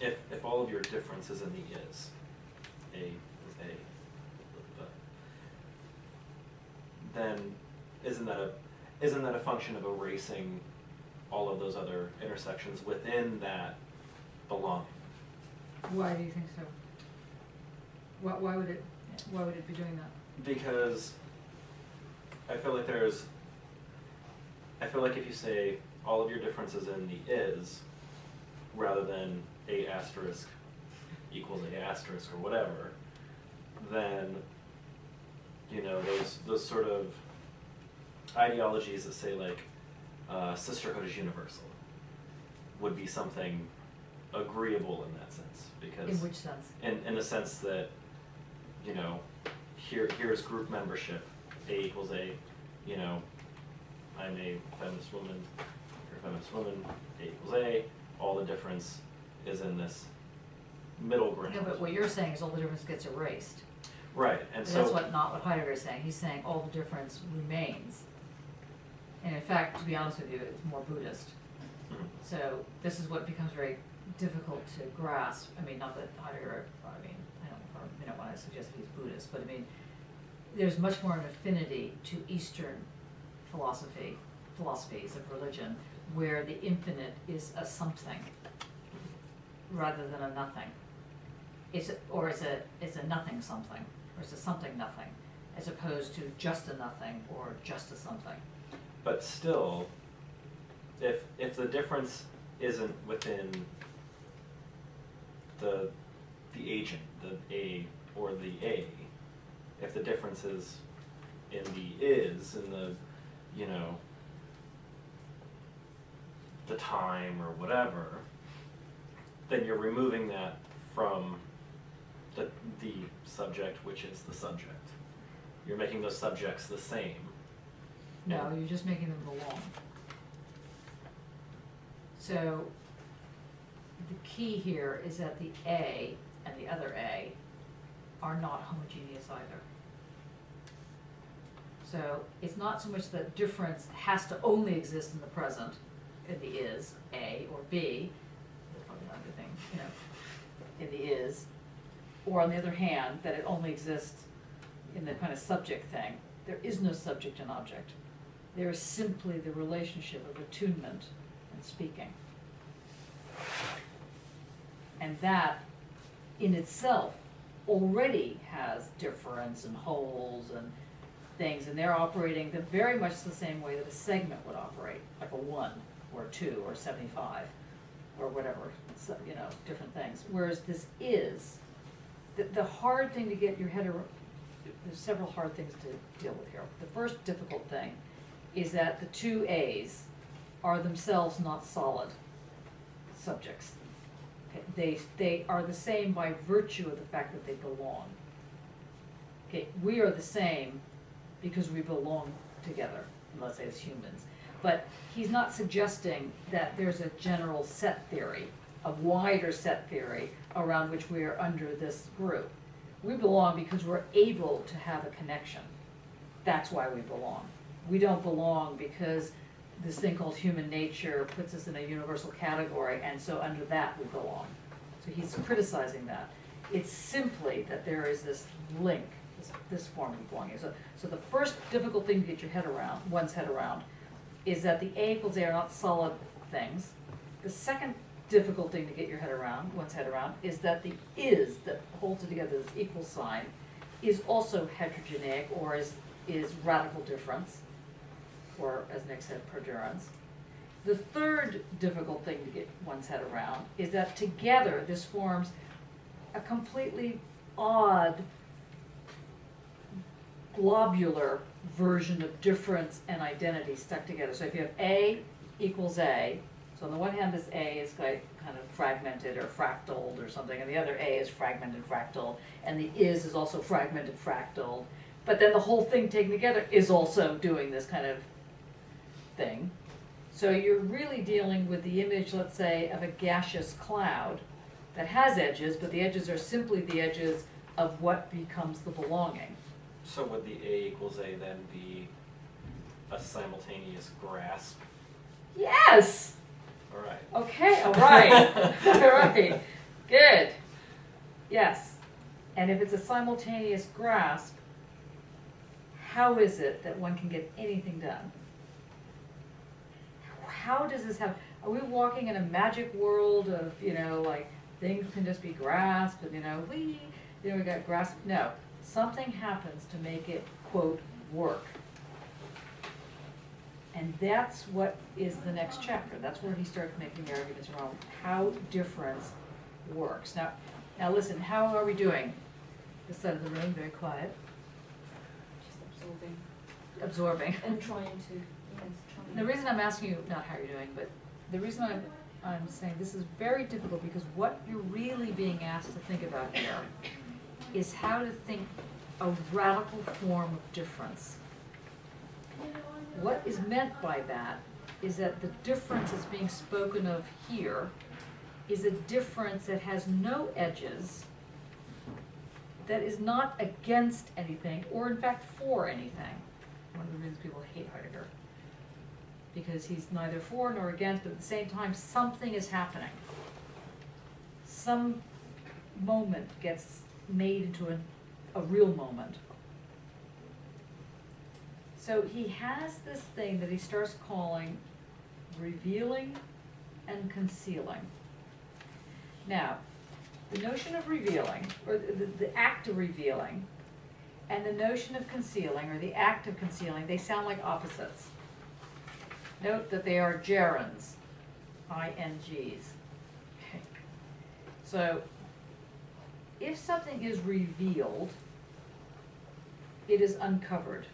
if all of your difference is in the is, A is A, then isn't that a function of erasing all of those other intersections within that belonging? Why do you think so? Why would it be doing that? Because I feel like if you say all of your differences in the is, rather than A asterisk equals A asterisk or whatever, then, you know, those sort of ideologies that say like sisterhood is universal would be something agreeable in that sense, because In which sense? in the sense that, you know, here's group membership, A equals A, you know, I'm a feminist woman, you're a feminist woman, A equals A, all the difference is in this middle ground. No, but what you're saying is all the difference gets erased. Right, and so That's not what Heidegger is saying. He's saying all the difference remains. And in fact, to be honest with you, it's more Buddhist. Mhm. So this is what becomes very difficult to grasp. I mean, not that Heidegger, I don't want to suggest he's Buddhist, but I mean, there's much more an affinity to Eastern philosophies of religion, where the infinite is a something rather than a nothing. It's a nothing something, or it's a something nothing, as opposed to just a nothing or just a something. But still, if the difference isn't within the agent, the A or the A, if the difference is in the is, in the, you know, the time or whatever, then you're removing that from the subject, which is the subject. You're making those subjects the same. No, you're just making them belong. So the key here is that the A and the other A are not homogeneous either. So it's not so much that difference has to only exist in the present, in the is, A or B, that's probably not a good thing, you know, in the is, or on the other hand, that it only exists in the kind of subject thing. There is no subject and object. There is simply the relationship of attunement and speaking. And that, in itself, already has difference and holes and things, and they're operating very much the same way that a segment would operate, like a 1 or 2, or 75, or whatever, so, you know, different things. Whereas this is, the hard thing to get your head around, there's several hard things to deal with here. The first difficult thing is that the 2 A's are themselves not solid subjects. Okay, they are the same by virtue of the fact that they belong. Okay, we are the same because we belong together, let's say as humans. But he's not suggesting that there's a general set theory, a wider set theory around which we are under this group. We belong because we're able to have a connection. That's why we belong. We don't belong because this thing called human nature puts us in a universal category, and so under that we belong. So he's criticizing that. It's simply that there is this link, this form of belonging. So the first difficult thing to get your head around, one's head around, is that the A equals A are not solid things. The second difficult thing to get your head around, one's head around, is that the is that holds it together, this equal sign, is also heterogeneic, or is radical difference, or as Nick said, perdurance. The third difficult thing to get one's head around is that together this forms a completely odd globular version of difference and identity stuck together. So if you have A equals A, so on the one hand this A is kind of fragmented or fractaled or something, and the other A is fragmented fractal, and the is also fragmented fractal, but then the whole thing taken together is also doing this kind of thing. So you're really dealing with the image, let's say, of a gaseous cloud that has edges, but the edges are simply the edges of what becomes the belonging. So would the A equals A then be a simultaneous grasp? Yes! All right. Okay, all right. All right. Good. Yes. And if it's a simultaneous grasp, how is it that one can get anything done? How does this happen? Are we walking in a magic world of, you know, like things can just be grasped and, you know, we got grasp? No. Something happens to make it, quote, work. And that's what is the next chapter. That's where he starts making the arguments around how difference works. Now listen, how are we doing? This side of the room, very quiet. Just absorbing. Absorbing. And trying to, yes, trying. The reason I'm asking you, not how you're doing, but the reason I'm saying this is very difficult because what you're really being asked to think about here is how to think a radical form of difference. What is meant by that is that the difference that's being spoken of here is a difference that has no edges, that is not against anything, or in fact for anything. One of the reasons people hate Heidegger, because he's neither for nor against, but at the same time something is happening. Some moment gets made into a real moment. So he has this thing that he starts calling revealing and concealing. Now, the notion of revealing, or the act of revealing, and the notion of concealing, or the act of concealing, they sound like opposites. Note that they are gerunds, INGs. Okay. So, if something is revealed, it is uncovered.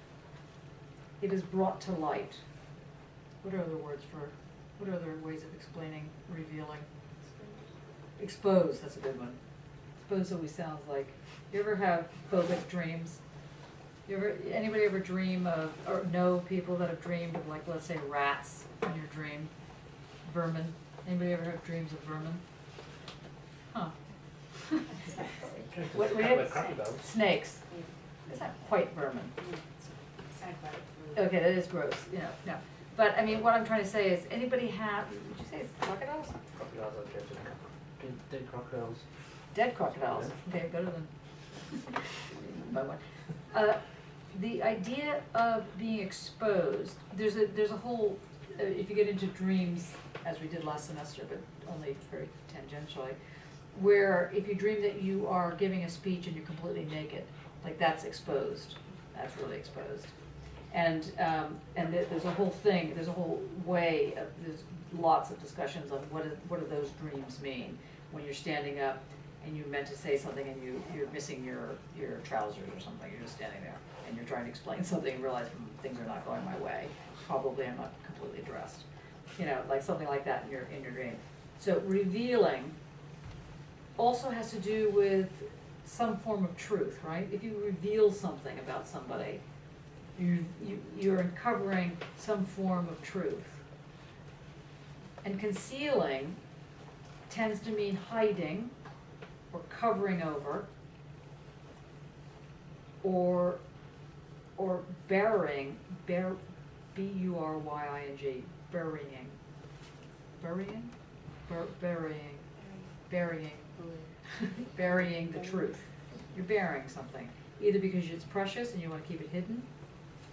It is brought to light. What are other ways of explaining revealing? Exposed, that's a good one. Exposed always sounds like, you ever have phobic dreams? Anybody ever dream of, or know people that have dreamed of, like, let's say rats in your dream? Vermin? Anybody ever have dreams of vermin? Huh. What we have? Snakes. It's not quite vermin. Okay, that is gross, no. But, I mean, what I'm trying to say is, anybody have, would you say it's crocodiles? Crocodiles are dead crocodiles. Dead crocodiles, okay, better than by one. The idea of being exposed, there's a whole, if you get into dreams, as we did last semester, but only very tangentially, where if you dream that you are giving a speech and you're completely naked, like that's exposed, that's really exposed. There's a whole thing, there's a whole way, there's lots of discussions on what do those dreams mean when you're standing up and you're meant to say something and you're missing your trousers or something, you're just standing there and you're trying to explain something and realize things are not going my way, probably I'm not completely dressed, like something like that in your dream. So revealing also has to do with some form of truth, right? If you reveal something about somebody, you're uncovering some form of truth. And concealing tends to mean hiding or covering over or burying, B-U-R-Y-I-N-G, burying. Burying the truth. You're burying something, either because it's precious and you want to keep it hidden,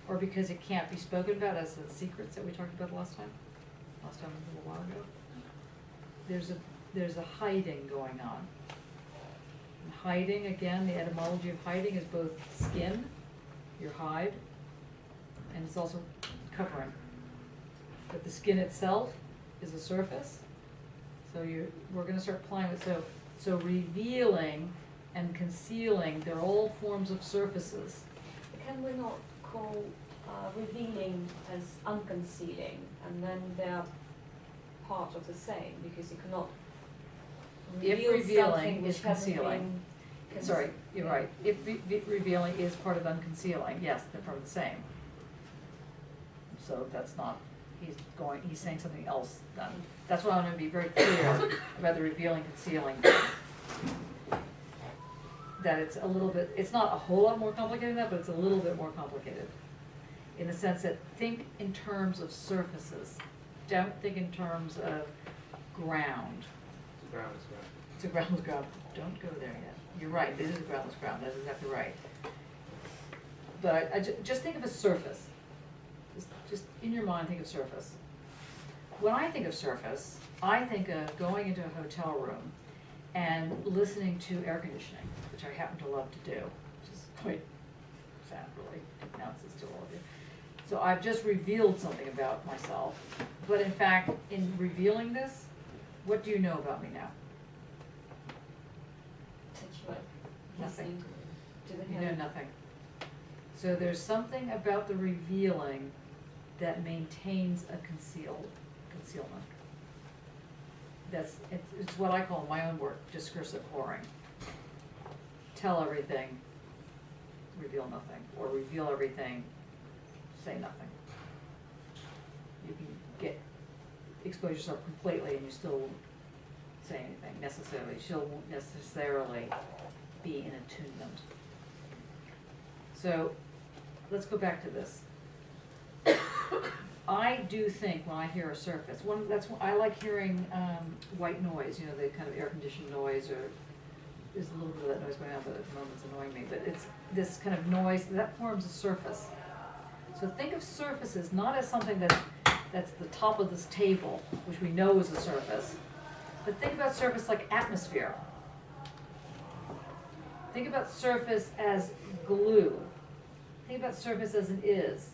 or because it can't be spoken about as the secrets that we talked about last time a little while ago. There's a hiding going on. And hiding, again, the etymology of hiding is both skin, your hide, and it's also covering. But the skin itself is a surface. So we're going to start applying it. So revealing and concealing, they're all forms of surfaces. Can we not call revealing as unconcealing, and then they are part of the same, because you cannot reveal revealing something which is hasn't concealing. been Sorry, you're right. If revealing is part of unconcealing, yes, they're part of the same. So that's not, he's saying something else then. That's why I want to be very clear about the revealing, concealing. That it's a little bit, it's not a whole lot more complicated than that, but it's a little bit more complicated. In the sense that think in terms of surfaces. Don't think in terms of ground. The ground is ground. It's a groundless ground. Don't go there yet. You're right, this is a groundless ground, that's exactly right. But just think of a surface. Just in your mind, think of surface. When I think of surface, I think of going into a hotel room and listening to air conditioning, which I happen to love to do, which is quite sad, really, to announce this to all of you. So I've just revealed something about myself, but in fact, in revealing this, what do you know about me now? Nothing. You know nothing. So there's something about the revealing that maintains a concealment. It's what I call in my own work discursive whoring. Tell everything, reveal nothing, or reveal everything, say nothing. You can expose yourself completely and you still won't say anything necessarily. You still won't necessarily be in attunement. So let's go back to this. I do think when I hear a surface, I like hearing white noise, the kind of air conditioned noise, or there's a little bit of that noise going on, but at the moment it's annoying me. But it's this kind of noise that forms a surface. So think of surfaces not as something that's the top of this table, which we know is a surface, but think about surface like atmosphere. Think about surface as glue. Think about surface as it is.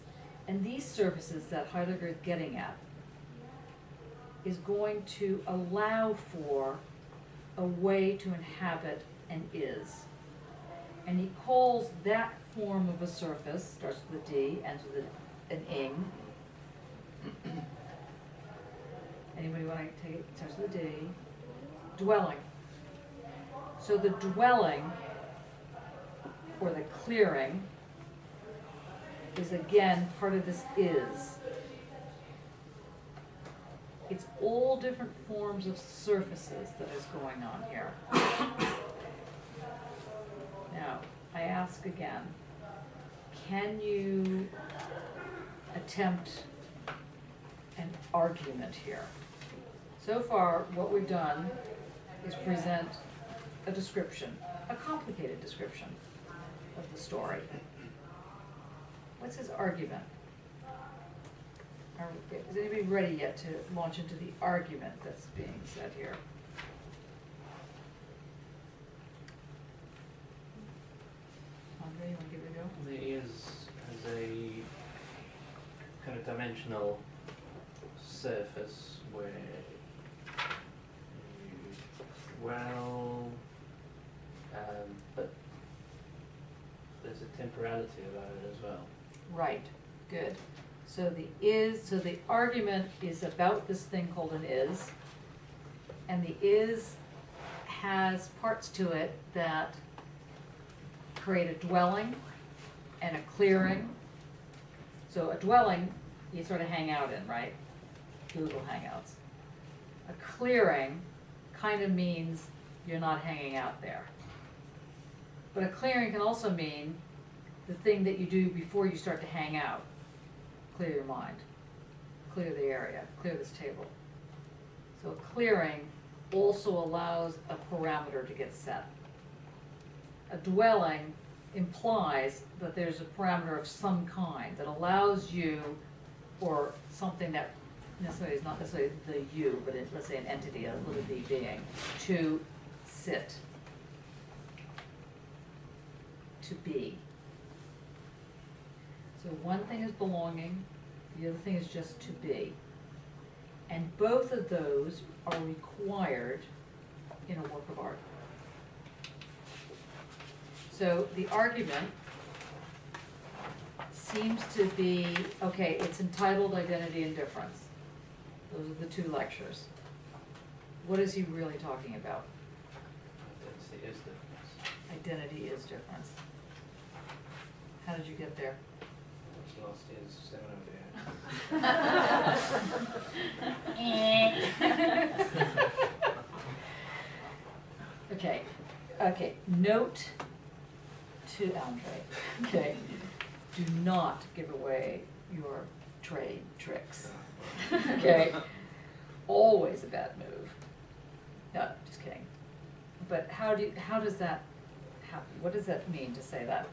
And these surfaces that Heidegger is getting at is going to allow for a way to inhabit an is. And he calls that form of a surface, starts with a D, ends with an ing. Anybody want to take it? Starts with a D. Dwelling. So the dwelling, or the clearing, is again part of this is. It's all different forms of surfaces that is going on here. Now, I ask again, can you attempt an argument here? So far, what we've done is present a description, a complicated description of the story. What's his argument? Is anybody ready yet to launch into the argument that's being said here? Andre, you want to give it a go? The is as a dimensional surface where but there's a temporality about it as well. Right, good. So the argument is about this thing called an is, and the is has parts to it that create a dwelling and a clearing. So a dwelling, you sort of hang out in, right? Google Hangouts. A clearing kind of means you're not hanging out there. But a clearing can also mean the thing that you do before you start to hang out. Clear your mind, clear the area, clear this table. So a clearing also allows a parameter to get set. A dwelling implies that there's a parameter of some kind that allows you, or something that necessarily is not necessarily the you, but let's say an entity, a little b being, to sit, to be. So one thing is belonging, the other thing is just to be. And both of those are required in a work of art. So the argument seems to be, okay, it's entitled Identity and Difference. Those are the two lectures. What is he really talking about? Identity is difference. Identity is difference. How did you get there? Last year's seminar Okay, note to Andre, okay, do not give away your trade tricks, okay? Always a bad move. No, just kidding. But how does that happen? What does that mean to say that?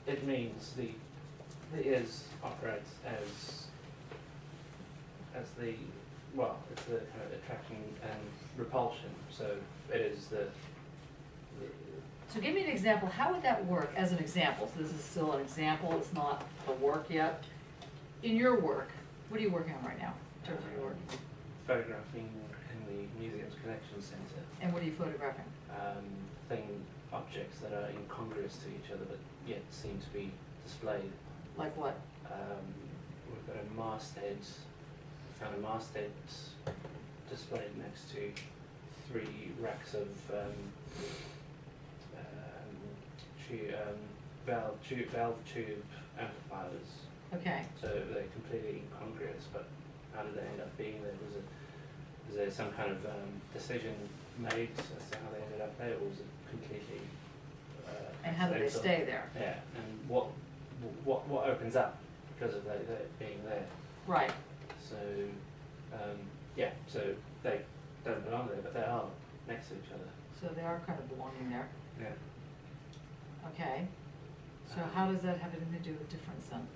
It means the is operates as the, well, it's the kind of attraction and repulsion. So it is the So give me an example. How would that work as an example? So this is still an example. It's not a work yet. In your work, what are you working on right now in terms of your work? photographing in the museum's collection centre. And what are you photographing? Objects that are incongruous to each other but yet seem to be displayed. Like what? We've got a masthead, found a masthead displayed next to 3 racks of valve tube amplifiers. Okay. So they're completely incongruous, but how did they end up being there? Was there some kind of decision made as to how they ended up there, or was it completely and how do they stay there? Yeah, and what opens up because of they being there? Right. So so they don't belong there, but they are next to each other. So they are kind of belonging there. Yeah. Okay. So how does that have anything to do with difference then?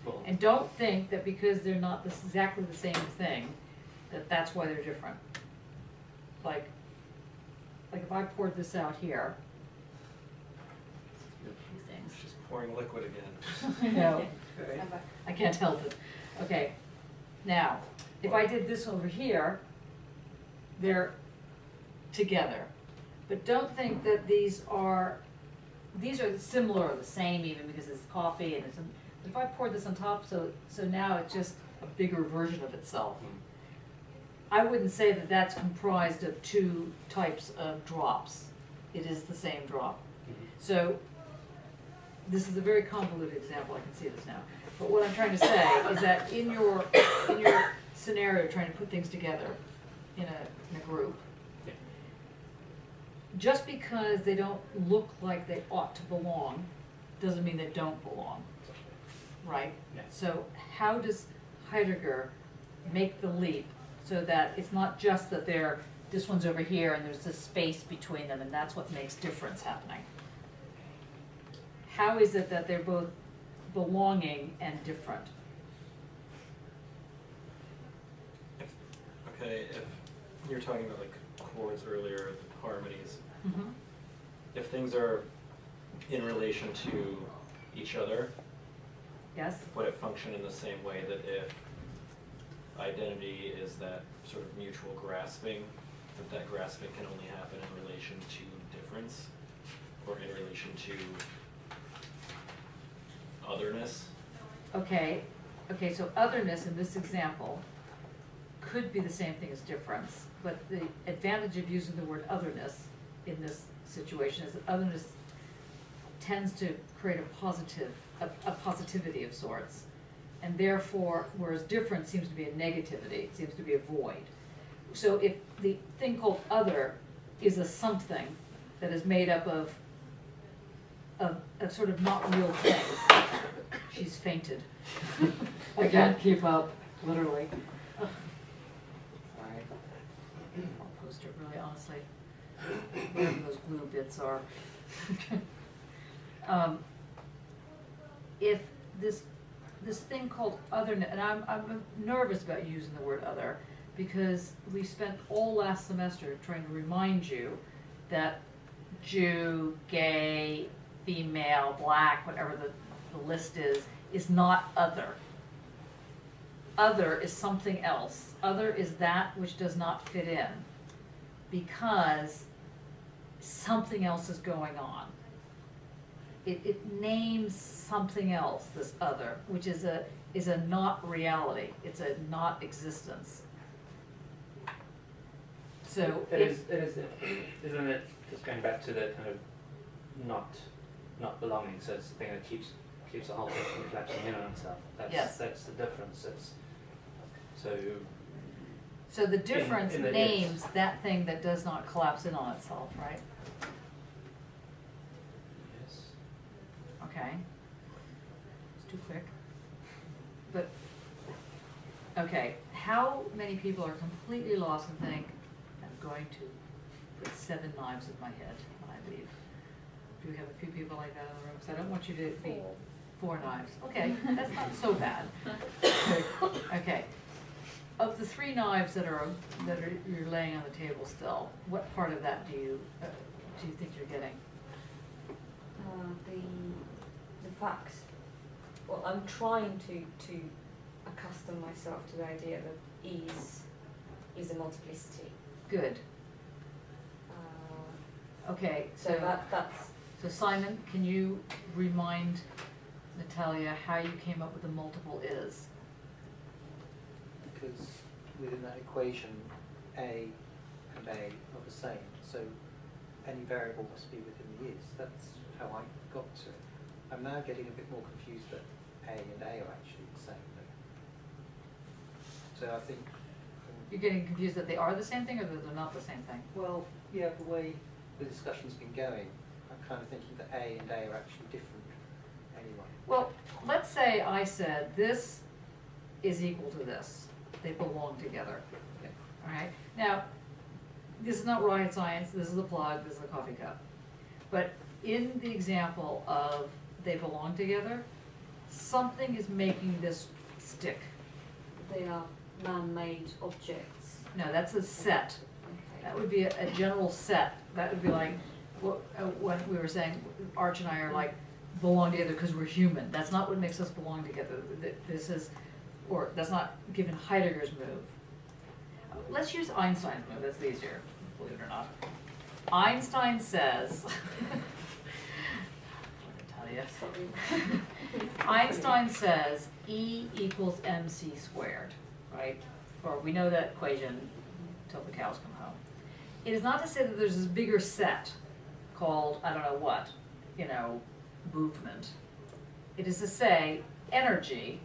Well, And don't think that because they're not exactly the same thing, that's why they're different. Like if I poured this out here, a few things. She's pouring liquid again. I know. I can't help it. Okay. Now, if I did this over here, they're together. But don't think that these are similar or the same even because it's coffee and but if I poured this on top, so now it's just a bigger version of itself. I wouldn't say that that's comprised of 2 types of drops. It is the same drop. So this is a very convoluted example, I can see this now. But what I'm trying to say is that in your scenario, trying to put things together in a group, just because they don't look like they ought to belong, doesn't mean they don't belong, right? Yeah. So how does Heidegger make the leap so that it's not just that this one's over here and there's this space between them and that's what makes difference happening? How is it that they're both belonging and different? If you're talking about like chords earlier, the harmonies, Mm-hmm. if things are in relation to each other, Yes? would it function in the same way that if identity is that sort of mutual grasping, that grasping can only happen in relation to difference, or in relation to otherness? Okay, so otherness in this example could be the same thing as difference, but the advantage of using the word otherness in this situation is that otherness tends to create a positivity of sorts. And therefore, whereas difference seems to be a negativity, it seems to be a void. So if the thing called other is a something that is made up of sort of not real things. She's fainted. I can't keep up, literally. Ugh. Sorry. I'll post it really honestly. Whatever those glue bits are. If this thing called otherness, and I'm nervous about using the word other, because we spent all last semester trying to remind you that Jew, gay, female, black, whatever the list is not other. Other is something else. Other is that which does not fit in because something else is going on. It names something else, this other, which is a not reality. It's a not existence. So it is, isn't it, just going back to the kind of not belonging, so it's the thing that keeps the whole thing from collapsing in on itself. Yes. That's the difference. So the difference in the names that thing that does not collapse in on itself, right? Yes. Okay. It's too quick. But, okay, how many people are completely lost and think, I'm going to put 7 knives in my head when I leave? Do we have a few people like that in the room? Because I don't want you to be 4 knives. Okay, that's not so bad. Okay. Of the 3 knives that you're laying on the table still, what part of that do you think you're getting? The facts. Well, I'm trying to accustom myself to the idea that is a multiplicity. Good. Okay, So that's. So Simon, can you remind Natalia how you came up with the multiple is? Because within that equation, A and A are the same, so any variable must be within the is. That's how I got to it. I'm now getting a bit more confused that A and A are actually the same. So I think... You're getting confused that they are the same thing or that they're not the same thing? Well, yeah, the way the discussion's been going, I'm kind of thinking that A and A are actually different anyway. Well, let's say I said this is equal to this. They belong together. Okay. All right? Now, this is not rocket science. This is a plug. This is a coffee cup. But in the example of they belong together, something is making this stick. They are man-made objects. No, that's a set. Okay. That would be a general set. That would be like when we were saying Arch and I are like belong together because we're human. That's not what makes us belong together. This is, or that's not given Heidegger's move. Let's use Einstein's move. That's easier, believe it or not. Einstein says. Einstein says E equals mc squared, right? Or we know that equation until the cows come home. It is not to say that there's this bigger set called, I don't know what, movement. It is to say energy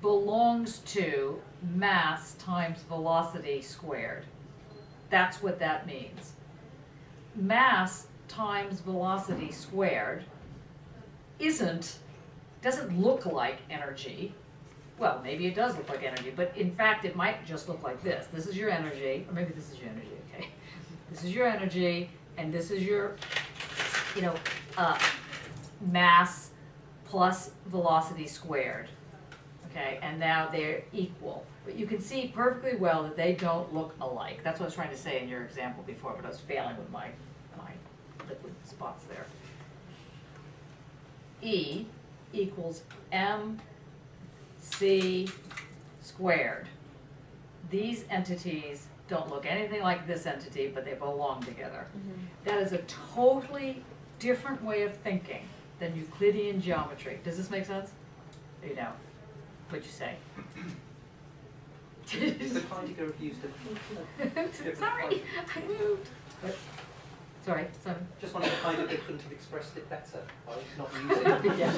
belongs to mass times velocity squared. That's what that means. Mass times velocity squared doesn't look like energy. Well, maybe it does look like energy, but in fact it might just look like this. This is your energy, or maybe this is your energy, okay? This is your energy, and this is your, mass plus velocity squared, okay? And now they're equal. But you can see perfectly well that they don't look alike. That's what I was trying to say in your example before, but I was failing with my liquid spots there. E equals MC squared. These entities don't look anything like this entity, but they belong together. That is a totally different way of thinking than Euclidean geometry. Does this make sense? You know, what'd you say? But Heidegger have used a Sorry, I moved. Sorry, Simon. just wondering if Heidegger couldn't have expressed it better by not using Yeah.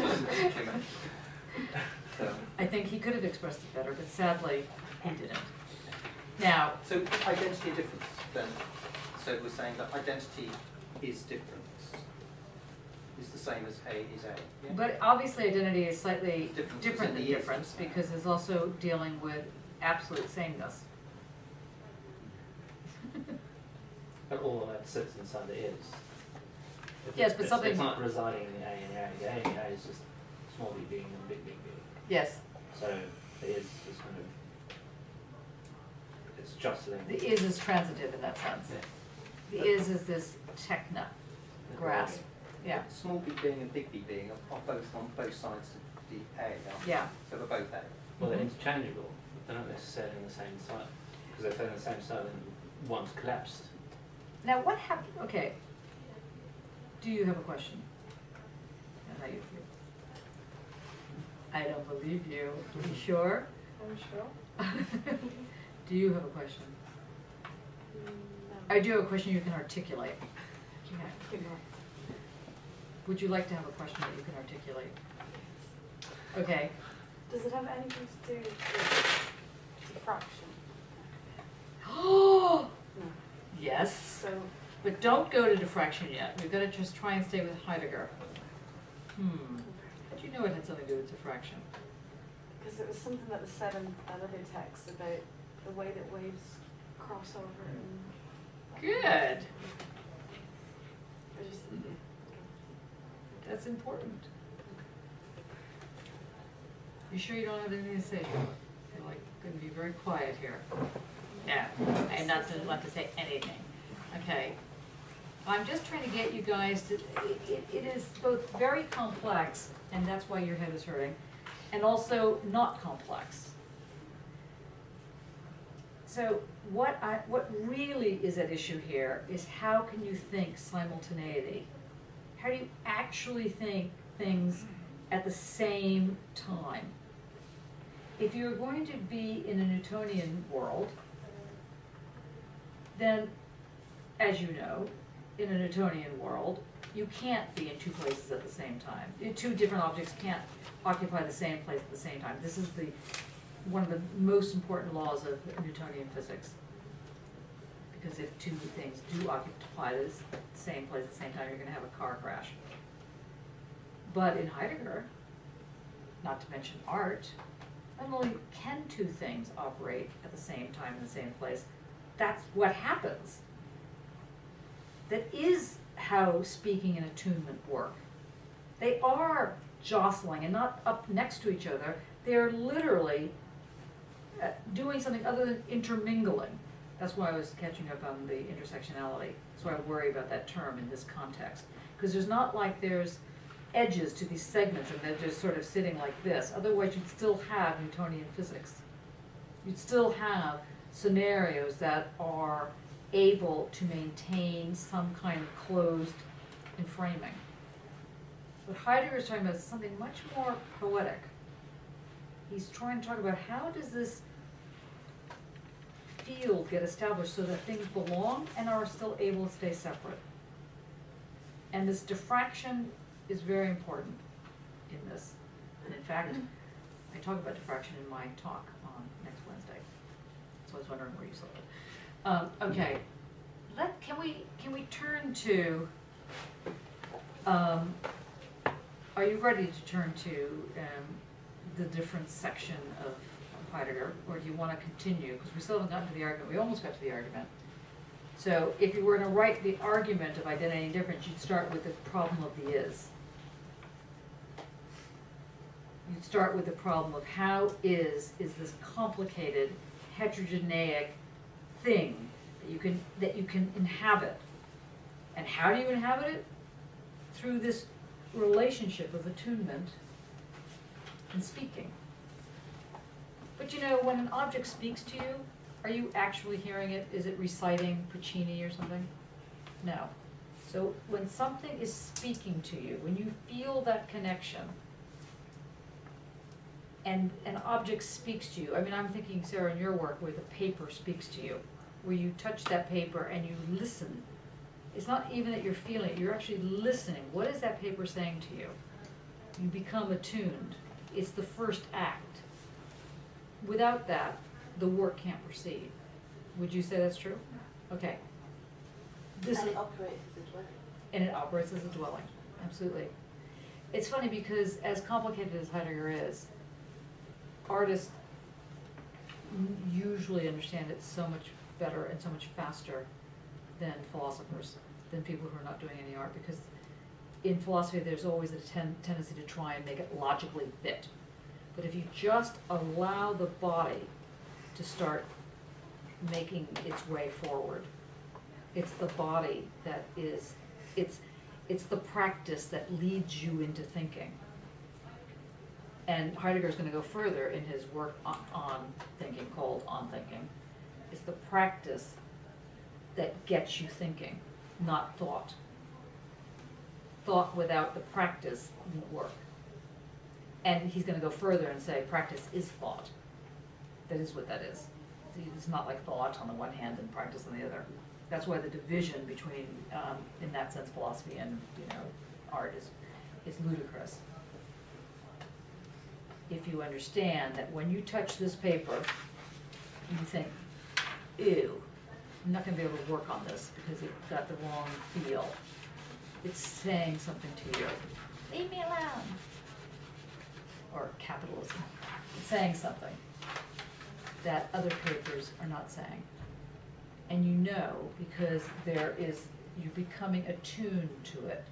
I think he could have expressed it better, but sadly, he didn't. Now, So identity and difference then. So we're saying that identity is difference. Is the same as A is A. Yeah? but obviously identity is slightly Difference different than within the is. difference because it's also dealing with absolute sameness. But all of that sits inside the is. Yes, but something- It's not residing in the A and the A. The A and the A is just small b being and big B being. Yes, So the is kind of, it's jostling. the is transitive in that sense. Yeah. The is this techna grasp. Yeah, Small b being and big B being are both on both sides of the A, aren't they? yeah. So they're both A. Well, they're interchangeable, but they're not necessarily on the same side. Because if they're on the same side, then one's collapsed. Now what happened, okay. Do you have a question? And how you feel? I don't believe you. Are you sure? I'm sure. Do you have a question? No. I do have a question you can articulate. Okay. Good night. Would you like to have a question that you can articulate? Okay. Does it have anything to do with diffraction? Oh, No. yes. So, But don't go to diffraction yet. We've got to just try and stay with Heidegger. How'd you know it had something to do with diffraction? because it was something that was said in that other text about the way that waves cross over and. Good. I just, That's important. You sure you don't have anything to say, Charlotte? You're like going to be very quiet here. Yeah, I'm not going to want to say anything. Okay. I'm just trying to get you guys to, it is both very complex, and that's why your head is hurting, and also not complex. So what really is at issue here is how can you think simultaneity? How do you actually think things at the same time? If you're going to be in a Newtonian world, then, as you know, in a Newtonian world, you can't be in two places at the same time. Two different objects can't occupy the same place at the same time. This is one of the most important laws of Newtonian physics. Because if two things do occupy the same place at the same time, you're going to have a car crash. But in Heidegger, not to mention art, not only can two things operate at the same time in the same place, that's what happens. That is how speaking and attunement work. They are jostling and not up next to each other. They're literally doing something other than intermingling. That's why I was catching up on the intersectionality. That's why I worry about that term in this context. Because there's not like there's edges to these segments and they're just sort of sitting like this. Otherwise you'd still have Newtonian physics. You'd still have scenarios that are able to maintain some kind of closed enframing. What Heidegger is talking about is something much more poetic. He's trying to talk about how does this field get established so that things belong and are still able to stay separate. And this diffraction is very important in this. And in fact, I talk about diffraction in my talk on next Wednesday. So I was wondering where you saw it. Okay, can we turn to, are you ready to turn to the different section of Heidegger, or do you want to continue? Because we still haven't gotten to the argument. We almost got to the argument. So if you were to write the argument of identity and difference, you'd start with the problem of the is. You'd start with the problem of how is this complicated, heterogeneic thing that you can inhabit. And how do you inhabit it? Through this relationship of attunement and speaking. But you know, when an object speaks to you, are you actually hearing it? Is it reciting Puccini or something? No. So when something is speaking to you, when you feel that connection, and an object speaks to you, I mean, I'm thinking, Sarah, in your work where the paper speaks to you, where you touch that paper and you listen. It's not even that you're feeling it, you're actually listening. What is that paper saying to you? You become attuned. It's the first act. Without that, the work can't proceed. Would you say that's true? Okay. This And is, it operates as a dwelling. and it operates as a dwelling, absolutely. It's funny because as complicated as Heidegger is, artists usually understand it so much better and so much faster than philosophers, than people who are not doing any art, because in philosophy there's always a tendency to try and make it logically fit. But if you just allow the body to start making its way forward, it's the body that is, it's the practice that leads you into thinking. And Heidegger's going to go further in his work on thinking, called On Thinking. It's the practice that gets you thinking, not thought. Thought without the practice won't work. And he's going to go further and say practice is thought. That is what that is. It's not like thought on the one hand and practice on the other. That's why the division between, in that sense, philosophy and art is ludicrous. If you understand that when you touch this paper, you think, ew, I'm not going to be able to work on this because it got the wrong feel. It's saying something to you. Leave me alone. Or capitalism. It's saying something that other papers are not saying. And you know because you're becoming attuned to it.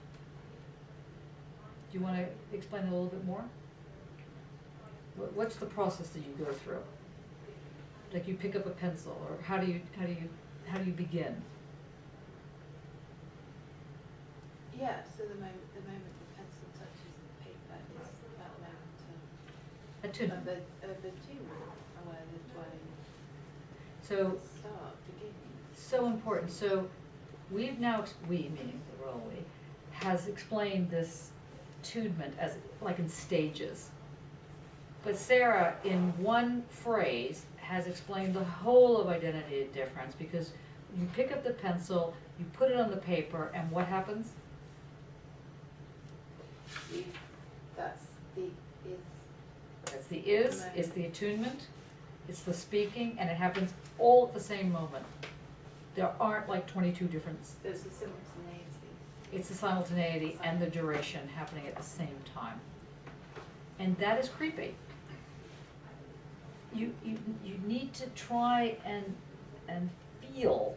Do you want to explain it a little bit more? What's the process that you go through? Like you pick up a pencil, or how do you begin? Yeah, so the moment the pencil touches the paper is that moment Attunement. of attunement, where the dwelling So begins. so important. So we've now, we, meaning the royal we, has explained this attunement as like in stages. But Sarah, in one phrase, has explained the whole of identity difference, because you pick up the pencil, you put it on the paper, and what happens? That's the is. That's the is, it's the attunement, it's the speaking, and it happens all at the same moment. There aren't like 22 different. There's a simultaneity. It's the simultaneity and the duration happening at the same time. And that is creepy. You need to try and feel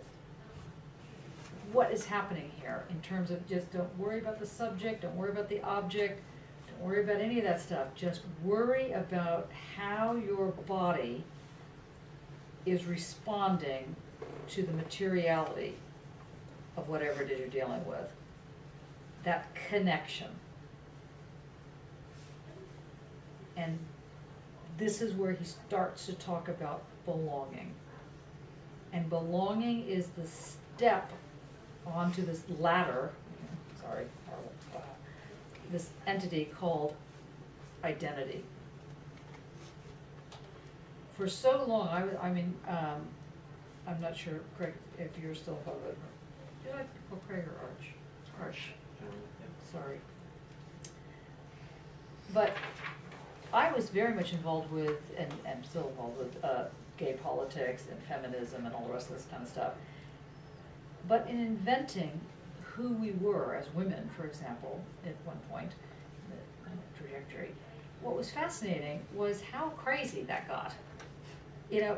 what is happening here in terms of just don't worry about the subject, don't worry about the object, don't worry about any of that stuff. Just worry about how your body is responding to the materiality of whatever it is you're dealing with. That connection. And this is where he starts to talk about belonging. And belonging is the step onto this ladder, this entity called identity. For so long, I'm not sure, Craig, if you're still involved with it. Did I call Craig or Arch? Arch. Sorry. But I was very much involved with, and still involved with, gay politics and feminism and all the rest of this kind of stuff. But in inventing who we were as women, for example, at one point, the trajectory, what was fascinating was how crazy that got.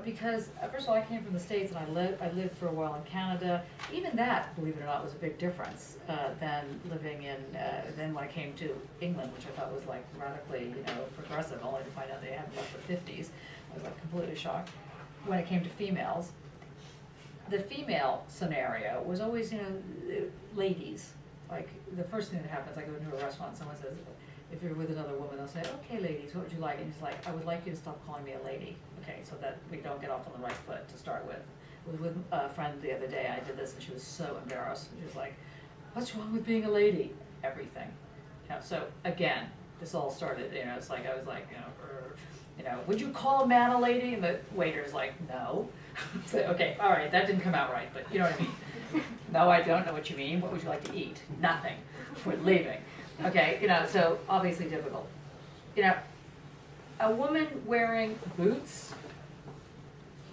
Because first of all, I came from the States and I lived for a while in Canada. Even that, believe it or not, was a big difference than living in, then when I came to England, which I thought was like radically, progressive, only to find out they hadn't left the 50s. I was like completely shocked. When it came to females, the female scenario was always, ladies. Like the first thing that happens, I go into a restaurant and someone says, if you're with another woman, they'll say, okay, ladies, what would you like? And he's like, I would like you to stop calling me a lady, okay, so that we don't get off on the right foot to start with. I was with a friend the other day, I did this, and she was so embarrassed. She was like, what's wrong with being a lady? Everything. You know, so again, this all started, you know, it's like, I was like, you know, would you call a man a lady? And the waiter's like, no. So, okay, all right, that didn't come out right, but you know what I mean. No, I don't know what you mean. What would you like to eat? Nothing. We're leaving. Okay, you know, so obviously difficult. You know, a woman wearing boots,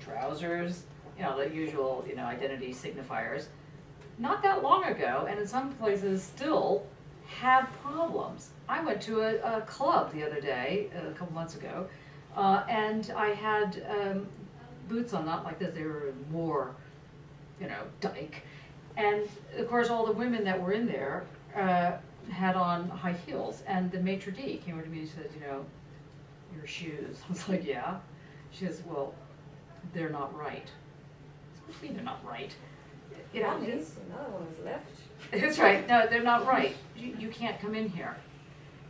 trousers, you know, the usual, you know, identity signifiers, not that long ago, and in some places still have problems. I went to a club the other day, a couple months ago, and I had boots on, not like this, they were more, you know, dyke. And of course all the women that were in there had on high heels, and the maitre d' came over to me and said, you know, your shoes. I was like, yeah. She says, well, they're not right. What do you mean they're not right? You know, One is, another one is left. that's right. No, they're not right. You can't come in here.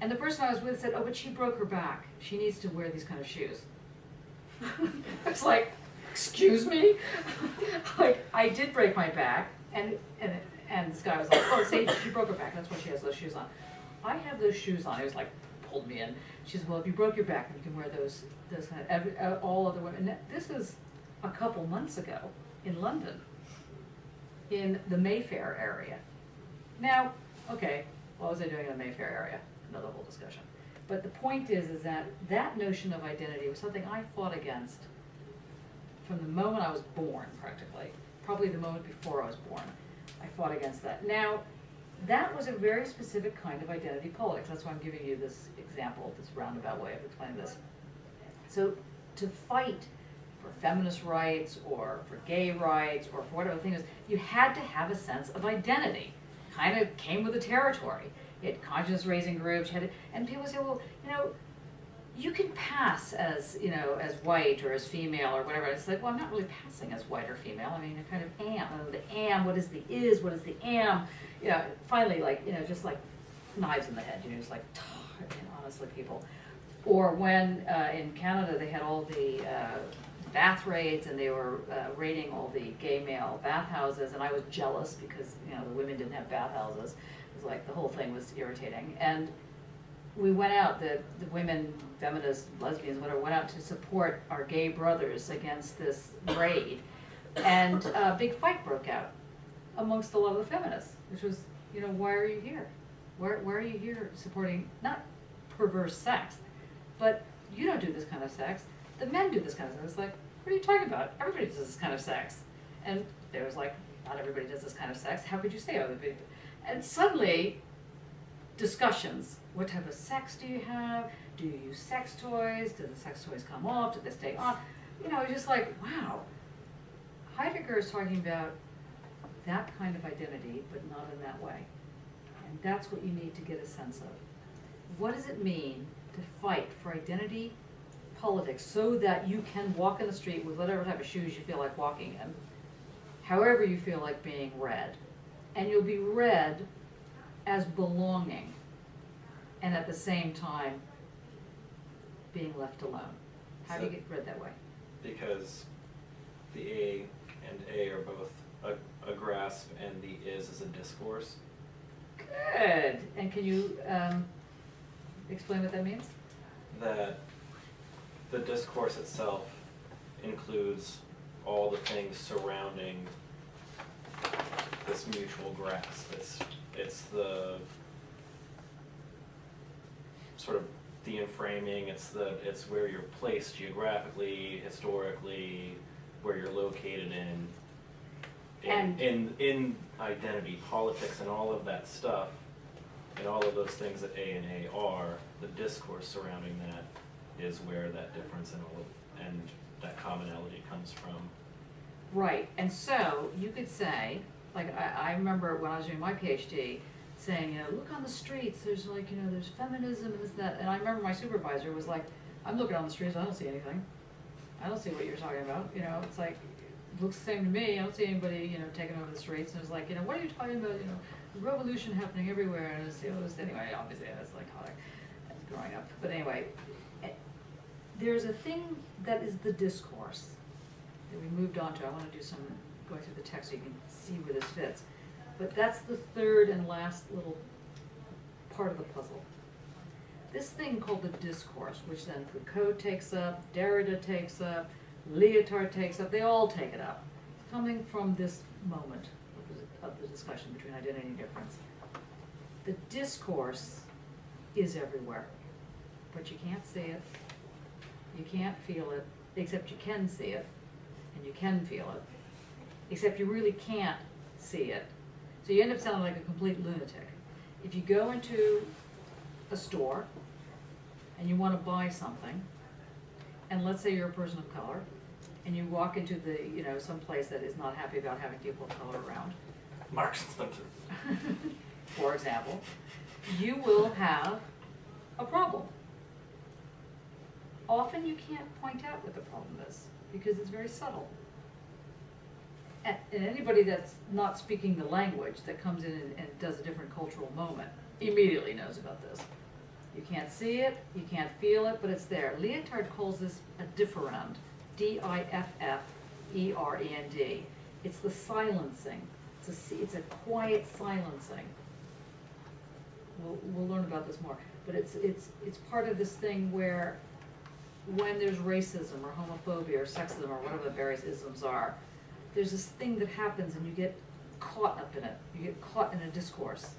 And the person I was with said, oh, but she broke her back. She needs to wear these kind of shoes. It's like, excuse me? Like, I did break my back, and this guy was like, oh, see, she broke her back. That's why she has those shoes on. I have those shoes on. He was like, pulled me in. She said, well, if you broke your back, then you can wear those kind of, all other women. And this is a couple months ago in London, in the Mayfair area. Now, okay, what was I doing in the Mayfair area? Another whole discussion. But the point is that that notion of identity was something I fought against from the moment I was born, practically. Probably the moment before I was born. I fought against that. Now, that was a very specific kind of identity politics. That's why I'm giving you this example, this roundabout way of explaining this. So, to fight for feminist rights, or for gay rights, or for whatever the thing is, you had to have a sense of identity. Kind of came with the territory. You had conscience-raising groups, you had to, and people say, well, you know, you can pass as, you know, as white or as female or whatever. It's like, well, I'm not really passing as white or female. I mean, I kind of am. And the am, what is the is, what is the am? You know, finally, like, you know, just like knives in the head, you know, just like, and honestly, people. Or when in Canada they had all the bath raids, and they were raiding all the gay male bathhouses, and I was jealous because, you know, the women didn't have bathhouses. It was like the whole thing was irritating. And we went out, the women, feminists, lesbians, whatever, went out to support our gay brothers against this raid. And a big fight broke out amongst a lot of the feminists, which was, you know, why are you here? Why are you here supporting, not perverse sex, but you don't do this kind of sex. The men do this kind of sex. It's like, what are you talking about? Everybody does this kind of sex. And there was like, not everybody does this kind of sex. How could you say other people? And suddenly, discussions. What type of sex do you have? Do you use sex toys? Do the sex toys come off? Do they stay on? You know, just like, wow. Heidegger is talking about that kind of identity, but not in that way. And that's what you need to get a sense of. What does it mean to fight for identity politics so that you can walk in the street with whatever type of shoes you feel like walking in, however you feel like being read, and you'll be read as belonging, and at the same time being left alone. How do you get read that way? Because the A and A are both a grasp, and the is a discourse. Good. And can you explain what that means? That the discourse itself includes all the things surrounding this mutual grasp. It's the sort of the enframing, it's where you're placed geographically, historically, where you're located in identity, politics, and all of that stuff, and all of those things that A and A are. The discourse surrounding that is where that difference and that commonality comes from. Right, and so you could say, like I remember when I was doing my PhD, saying, you know, look on the streets, there's like, you know, there's feminism and this and that, and I remember my supervisor was like, I'm looking on the streets, I don't see anything. I don't see what you're talking about, you know, it's like, it looks the same to me, I don't see anybody, you know, taking over the streets, and it's like, you know, what are you talking about, you know, the revolution happening everywhere, and it was anyway, obviously, it's like, growing up. But anyway, there's a thing that is the discourse that we moved on to. I want to do some going through the text so you can see where this fits. But that's the third and last little part of the puzzle. This thing called the discourse, which then Foucault takes up, Derrida takes up, Lyotard takes up, they all take it up, coming from this moment of the discussion between identity and difference. The discourse is everywhere, but you can't see it, you can't feel it, except you can see it, and you can feel it, except you really can't see it. So you end up sounding like a complete lunatic. If you go into a store and you want to buy something, and let's say you're a person of color, and you walk into the, some place that is not happy about having people of color around, Marks and Spencer. for example, you will have a problem. Often you can't point out what the problem is because it's very subtle. And anybody that's not speaking the language that comes in and does a different cultural moment immediately knows about this. You can't see it, you can't feel it, but it's there. Lyotard calls this a differend, D-I-F-F-E-R-E-N-D. It's the silencing. It's a quiet silencing. We'll learn about this more. But it's part of this thing where when there's racism or homophobia or sexism or whatever the various isms are, there's this thing that happens and you get caught up in it. You get caught in a discourse.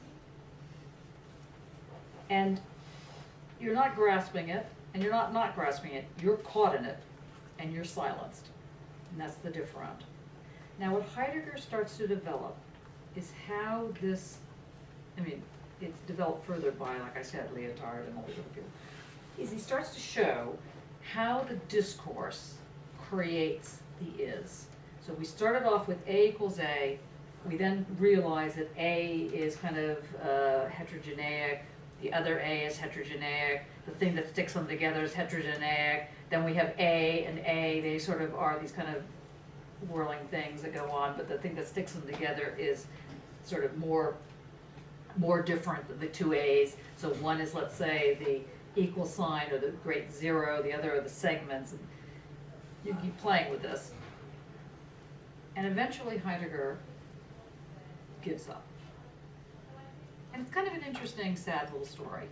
And you're not grasping it, and you're not grasping it. You're caught in it, and you're silenced. And that's the different. Now what Heidegger starts to develop is how this, it's developed further by, like I said, Lyotard and all these other people, is he starts to show how the discourse creates the is. So we started off with A equals A. We then realized that A is kind of heterogeneic. The other A is heterogeneic. The thing that sticks them together is heterogeneic. Then we have A and A. They sort of are these kind of whirling things that go on, but the thing that sticks them together is sort of more different than the two A's. So one is, let's say, the equal sign or the great zero. The other are the segments. And you keep playing with this. And eventually Heidegger gives up. And it's kind of an interesting, sad little story,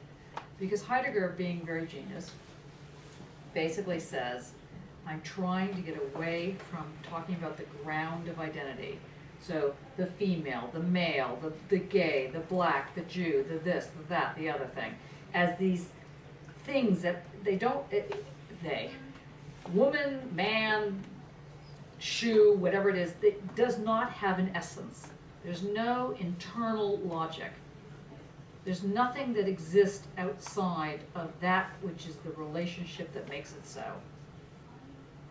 because Heidegger, being very genius, basically says, I'm trying to get away from talking about the ground of identity. So the female, the male, the gay, the black, the Jew, the this, the that, the other thing, as these things that woman, man, shoe, whatever it is, it does not have an essence. There's no internal logic. There's nothing that exists outside of that which is the relationship that makes it so.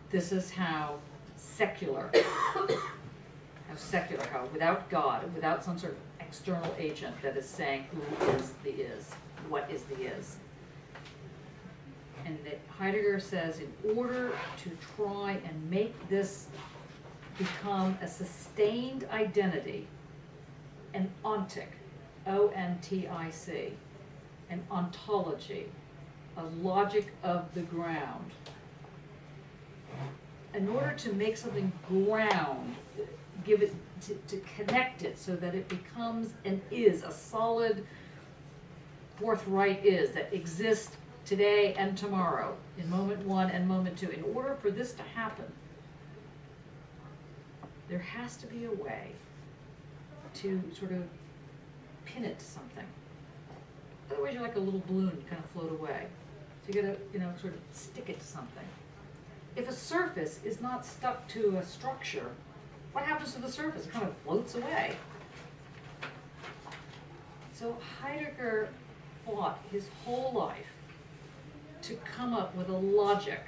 This is how secular, how without God, without some sort of external agent that is saying who is the is, what is the is. And that Heidegger says in order to try and make this become a sustained identity, an ontic, O-N-T-I-C, an ontology, a logic of the ground. In order to make something ground, give it, to connect it so that it becomes an is, a solid, forthright is that exists today and tomorrow, in moment one and moment two. In order for this to happen, there has to be a way to sort of pin it to something. Otherwise you're like a little balloon, you kind of float away. So you gotta, sort of stick it to something. If a surface is not stuck to a structure, what happens to the surface? It kind of floats away. So Heidegger fought his whole life to come up with a logic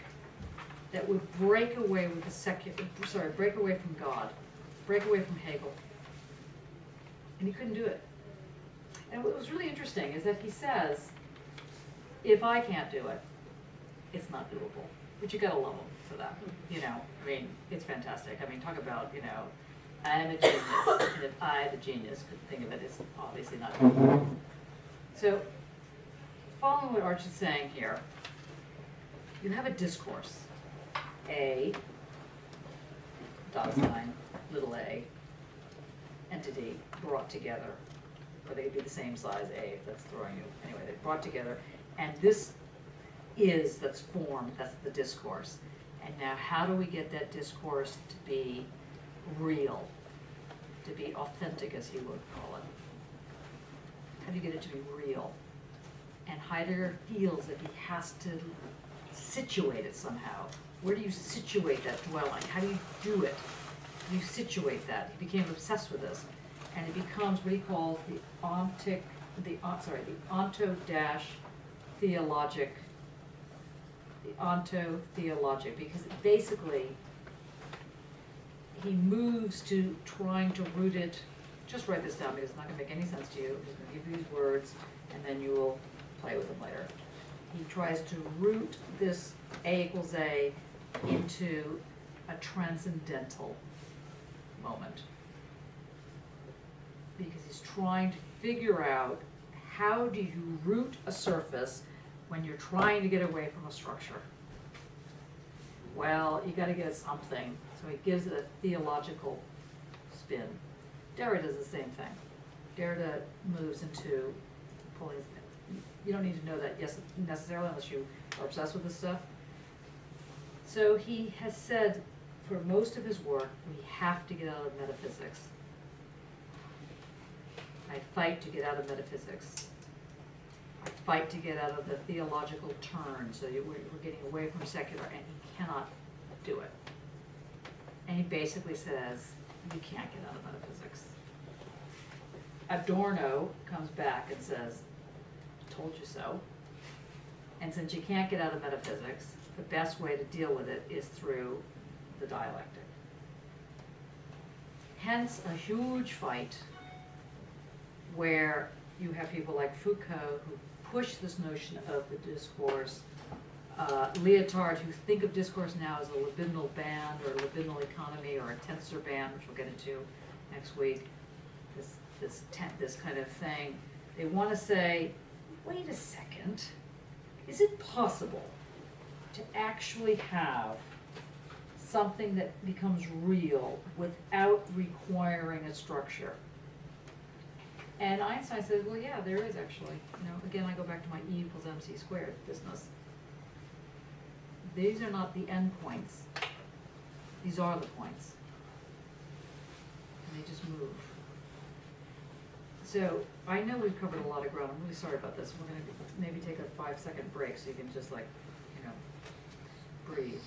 that would break away with break away from God, break away from Hegel. And he couldn't do it. And what was really interesting is that he says, if I can't do it, it's not doable. But you gotta love him for that. It's fantastic. Talk about, I'm a genius, and if I, the genius, could think of it, it's obviously not doable. So following what Arch is saying here, you have a discourse, A, dot sign, little a, entity brought together, or they could be the same size A if that's throwing you, anyway, they're brought together, and this is, that's formed, that's the discourse. And now how do we get that discourse to be real, to be authentic, as he would call it? How do you get it to be real? And Heidegger feels that he has to situate it somehow. Where do you situate that dwelling? How do you do it? How do you situate that? He became obsessed with this. And it becomes what he calls the onto-theologic, because basically he moves to trying to root it. Just write this down because it's not going to make any sense to you. I'm just going to give you these words and then you will play with them later. He tries to root this A equals A into a transcendental moment, because he's trying to figure out how do you root a surface when you're trying to get away from a structure. Well, you got to get at something, so he gives it a theological spin. Derrida does the same thing. Derrida moves into pulling. You don't need to know that necessarily unless you are obsessed with this stuff. So he has said, for most of his work, we have to get out of metaphysics. I fight to get out of metaphysics. I fight to get out of the theological turn, so we're getting away from secular, and he cannot do it. And he basically says, you can't get out of metaphysics. Adorno comes back and says, told you so. And since you can't get out of metaphysics, the best way to deal with it is through the dialectic. Hence a huge fight where you have people like Foucault who push this notion of the discourse, Lyotard who think of discourse now as a libidinal band or a libidinal economy or a tensor band, which we'll get into next week, this kind of thing. They want to say, wait a second, is it possible to actually have something that becomes real without requiring a structure? And Einstein says, well, yeah, there is actually. You know, again, I go back to my E equals MC squared business. These are not the endpoints. These are the points. And they just move. So I know we've covered a lot of ground. I'm really sorry about this. We're going to maybe take a 5-second break so you can just breathe.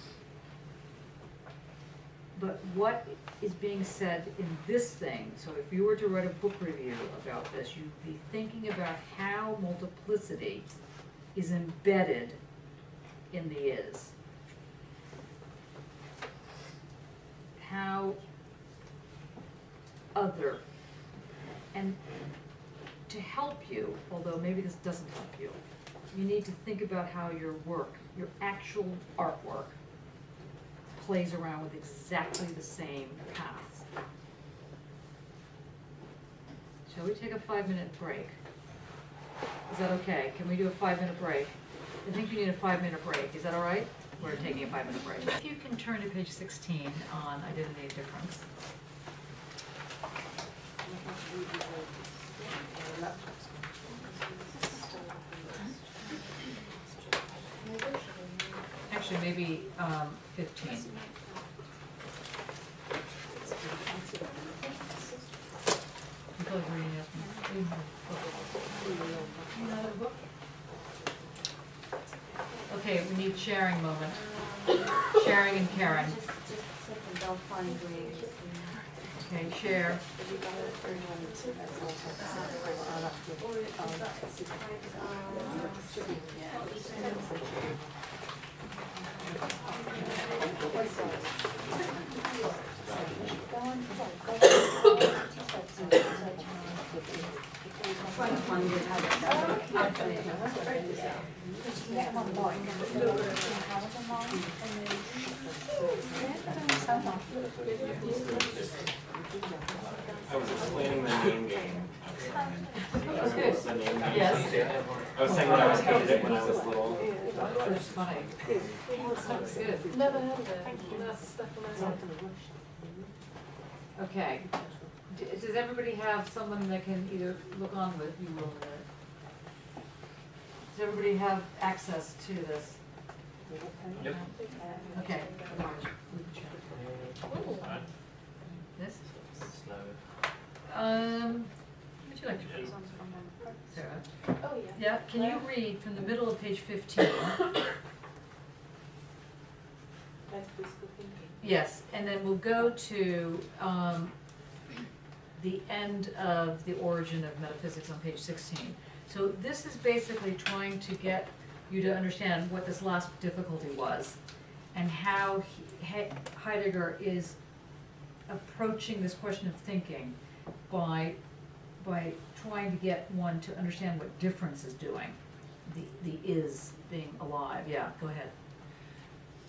But what is being said in this thing, so if you were to write a book review about this, you'd be thinking about how multiplicity is embedded in the is. How other, and to help you, although maybe this doesn't help you, you need to think about how your work, your actual artwork, plays around with exactly the same paths. Shall we take a 5-minute break? Is that okay? Can we do a 5-minute break? I think you need a 5-minute break. Is that all right? We're taking a 5-minute break. If you can turn to page 16 on identity of difference. Actually, maybe 15. I'm probably reading it. You have a book? Okay, we need sharing moment. Sharing and caring. Just a second, I'll find where it is. Okay, share. Trying to find it. I was explaining the name game. Okay. The name game. Yes. I was saying when I was hated it when I was little. That's funny. That's good. Never heard of it. That's stuff on my head. Okay. Does everybody have someone that can either look on with you or does everybody have access to this? Yep. Okay. This? Slow. Would you like to read, Sarah? Oh, yeah. Yeah, can you read from the middle of page 15? Metaphysical thinking. Yes, and then we'll go to the end of the origin of metaphysics on page 16. So this is basically trying to get you to understand what this last difficulty was and how Heidegger is approaching this question of thinking by trying to get one to understand what difference is doing. The is being alive. Yeah, go ahead.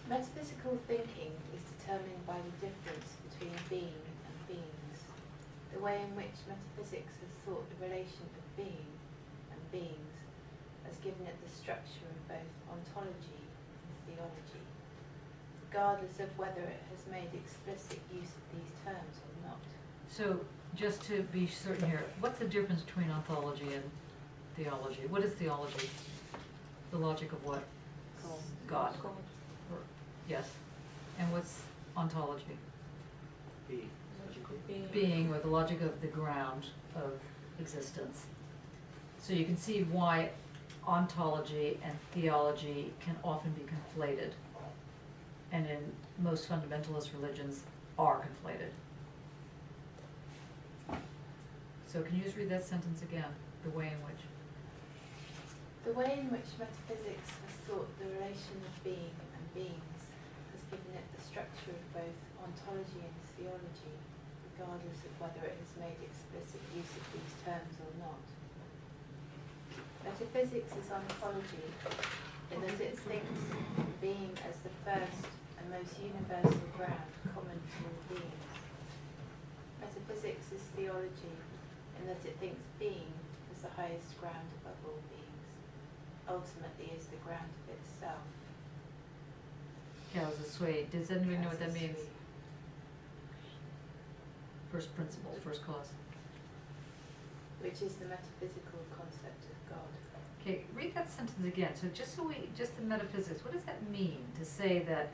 Metaphysical thinking is determined by the difference between being and beings. The way in which metaphysics has thought the relation of being and beings has given it the structure of both ontology and theology, regardless of whether it has made explicit use of these terms or not. So, just to be certain here, what's the difference between ontology and theology? What is theology? The logic of what? God. Yes. And what's ontology? Being, or the logic of the ground of existence. So you can see why ontology and theology can often be conflated, and in most fundamentalist religions are conflated. So can you just read that sentence again, the way in which? The way in which metaphysics has thought the relation of being and beings has given it the structure of both ontology and theology, regardless of whether it has made explicit use of these terms or not. Metaphysics is ontology in that it thinks being as the first and most universal ground common to all beings. Metaphysics is theology in that it thinks being as the highest ground above all beings, ultimately is the ground of itself. Cows are sweet. Does anybody know what that means? First principle, first cause. Which is the metaphysical concept of God. Okay, read that sentence again. So just the metaphysics, what does that mean to say that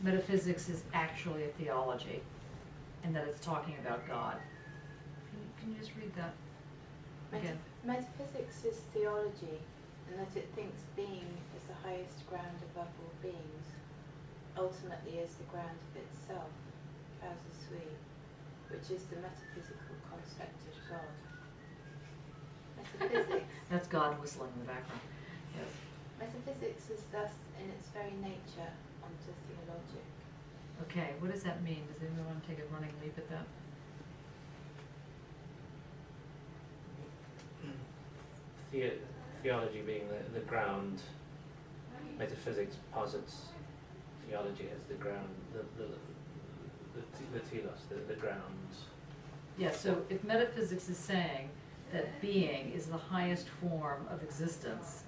metaphysics is actually a theology and that it's talking about God? Can you just read that again? Metaphysics is theology in that it thinks being is the highest ground above all beings, ultimately is the ground of itself, as a sweet, which is the metaphysical concept of God. Metaphysics. That's God whistling in the background. Yes. Metaphysics is thus, in its very nature, ontotheologic. Okay, what does that mean? Does anyone want to take a running leap at that? Theology being the ground, metaphysics posits theology as the ground, the telos, the ground. Yeah, so if metaphysics is saying that being is the highest form of existence,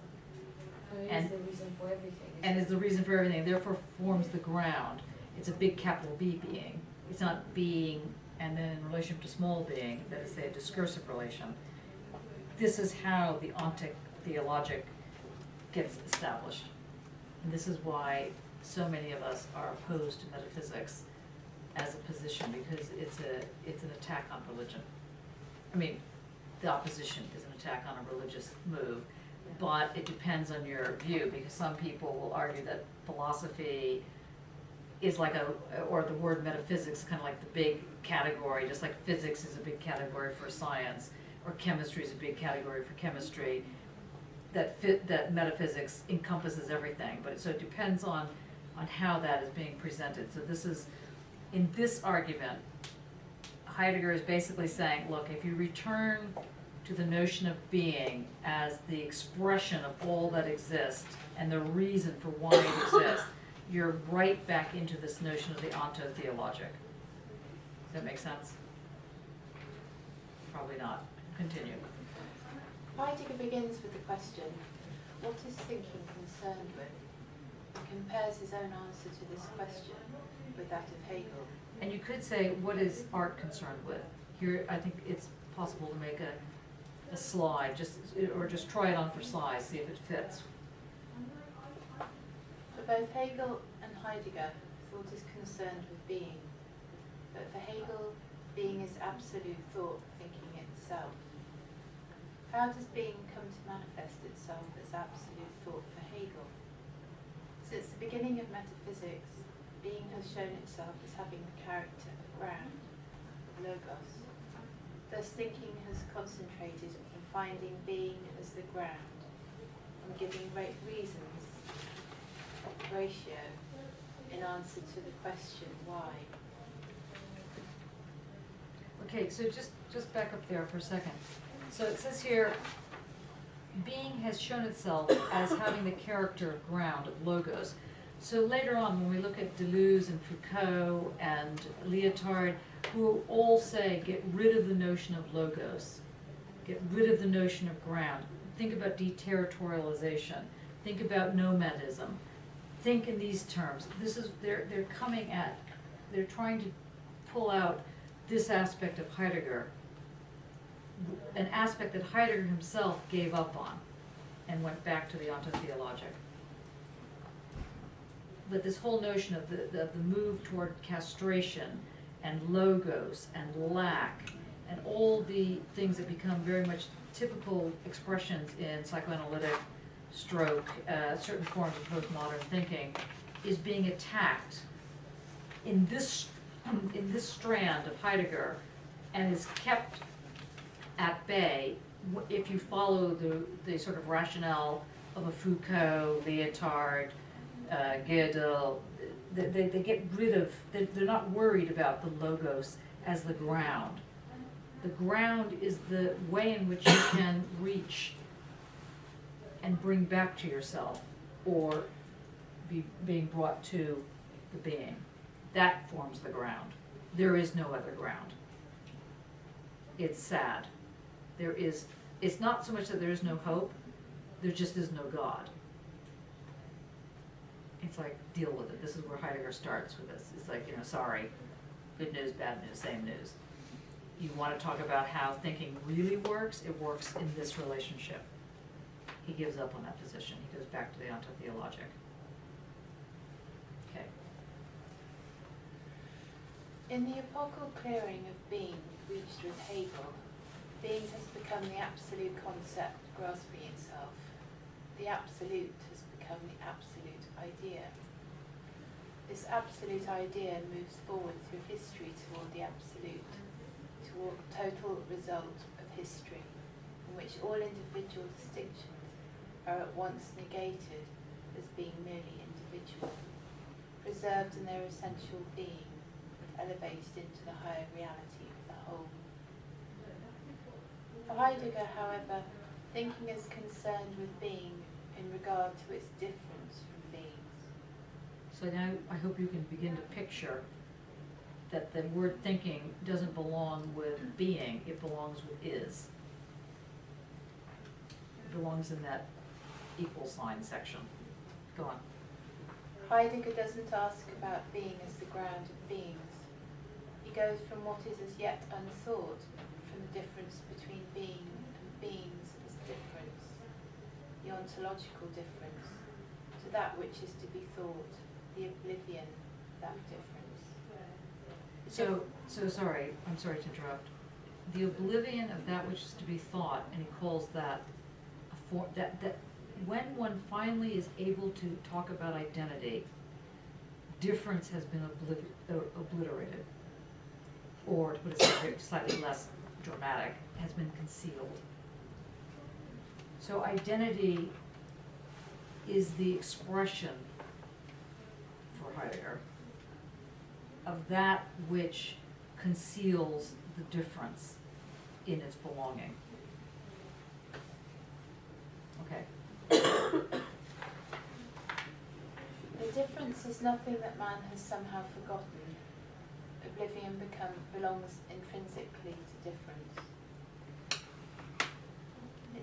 And is the reason for everything. and is the reason for everything, therefore forms the ground, it's a big capital B being. It's not being and then in relation to small being, that is a discursive relation. This is how the ontic theologic gets established. And this is why so many of us are opposed to metaphysics as a position, because it's an attack on religion. I mean, the opposition is an attack on a religious move, but it depends on your view, because some people will argue that philosophy is like or the word metaphysics is kind of like the big category, just like physics is a big category for science, or chemistry is a big category for chemistry, that metaphysics encompasses everything. But so it depends on how that is being presented. So this is, in this argument, Heidegger is basically saying, look, if you return to the notion of being as the expression of all that exists and the reason for why it exists, you're right back into this notion of the ontotheologic. Does that make sense? Probably not. Continue. Heidegger begins with the question, what is thinking concerned with? He compares his own answer to this question with that of Hegel. And you could say, what is art concerned with? Here, I think it's possible to make a slide, or just try it on for size, see if it fits. For both Hegel and Heidegger, thought is concerned with being. But for Hegel, being is absolute thought thinking itself. How does being come to manifest itself as absolute thought for Hegel? Since the beginning of metaphysics, being has shown itself as having the character of ground, logos. Thus thinking has concentrated on finding being as the ground, and giving reasons, ratio, in answer to the question why. Okay, so just back up there for a second. So it says here, being has shown itself as having the character of ground, of logos. So later on, when we look at Deleuze and Foucault and Lyotard, who all say, get rid of the notion of logos, get rid of the notion of ground, think about deterritorialization, think about nomadism, think in these terms. This is, they're trying to pull out this aspect of Heidegger, an aspect that Heidegger himself gave up on and went back to the ontotheologic. But this whole notion of the move toward castration and logos and lack and all the things that become very much typical expressions in psychoanalytic stroke, certain forms of postmodern thinking, is being attacked in this strand of Heidegger, and is kept at bay if you follow the sort of rationale of a Foucault, Lyotard, Gödel. They get rid of, they're not worried about the logos as the ground. The ground is the way in which you can reach and bring back to yourself, or being brought to the being. That forms the ground. There is no other ground. It's sad. It's not so much that there is no hope, there just is no God. It's like, deal with it. This is where Heidegger starts with this. It's like, sorry, good news, bad news, same news. You want to talk about how thinking really works, it works in this relationship. He gives up on that position. He goes back to the ontotheologic. Okay. In the epochal clearing of being reached with Hegel, being has become the absolute concept grasping itself. The absolute has become the absolute idea. This absolute idea moves forward through history toward the absolute, toward total result of history, in which all individual distinctions are at once negated as being merely individual, preserved in their essential being, but elevated into the higher reality of the whole. For Heidegger, however, thinking is concerned with being in regard to its difference from beings. So now I hope you can begin to picture that the word thinking doesn't belong with being, it belongs with is. It belongs in that equal sign section. Go on. Heidegger doesn't ask about being as the ground of beings. He goes from what is as yet unthought, from the difference between being and beings as difference, the ontological difference, to that which is to be thought, the oblivion of that difference. So sorry, I'm sorry to interrupt. The oblivion of that which is to be thought, and he calls that a form, that when one finally is able to talk about identity, difference has been obliterated, or to put it slightly less dramatic, has been concealed. So identity is the expression, for Heidegger, of that which conceals the difference in its belonging. Okay. The difference is nothing that man has somehow forgotten. Oblivion belongs intrinsically to difference.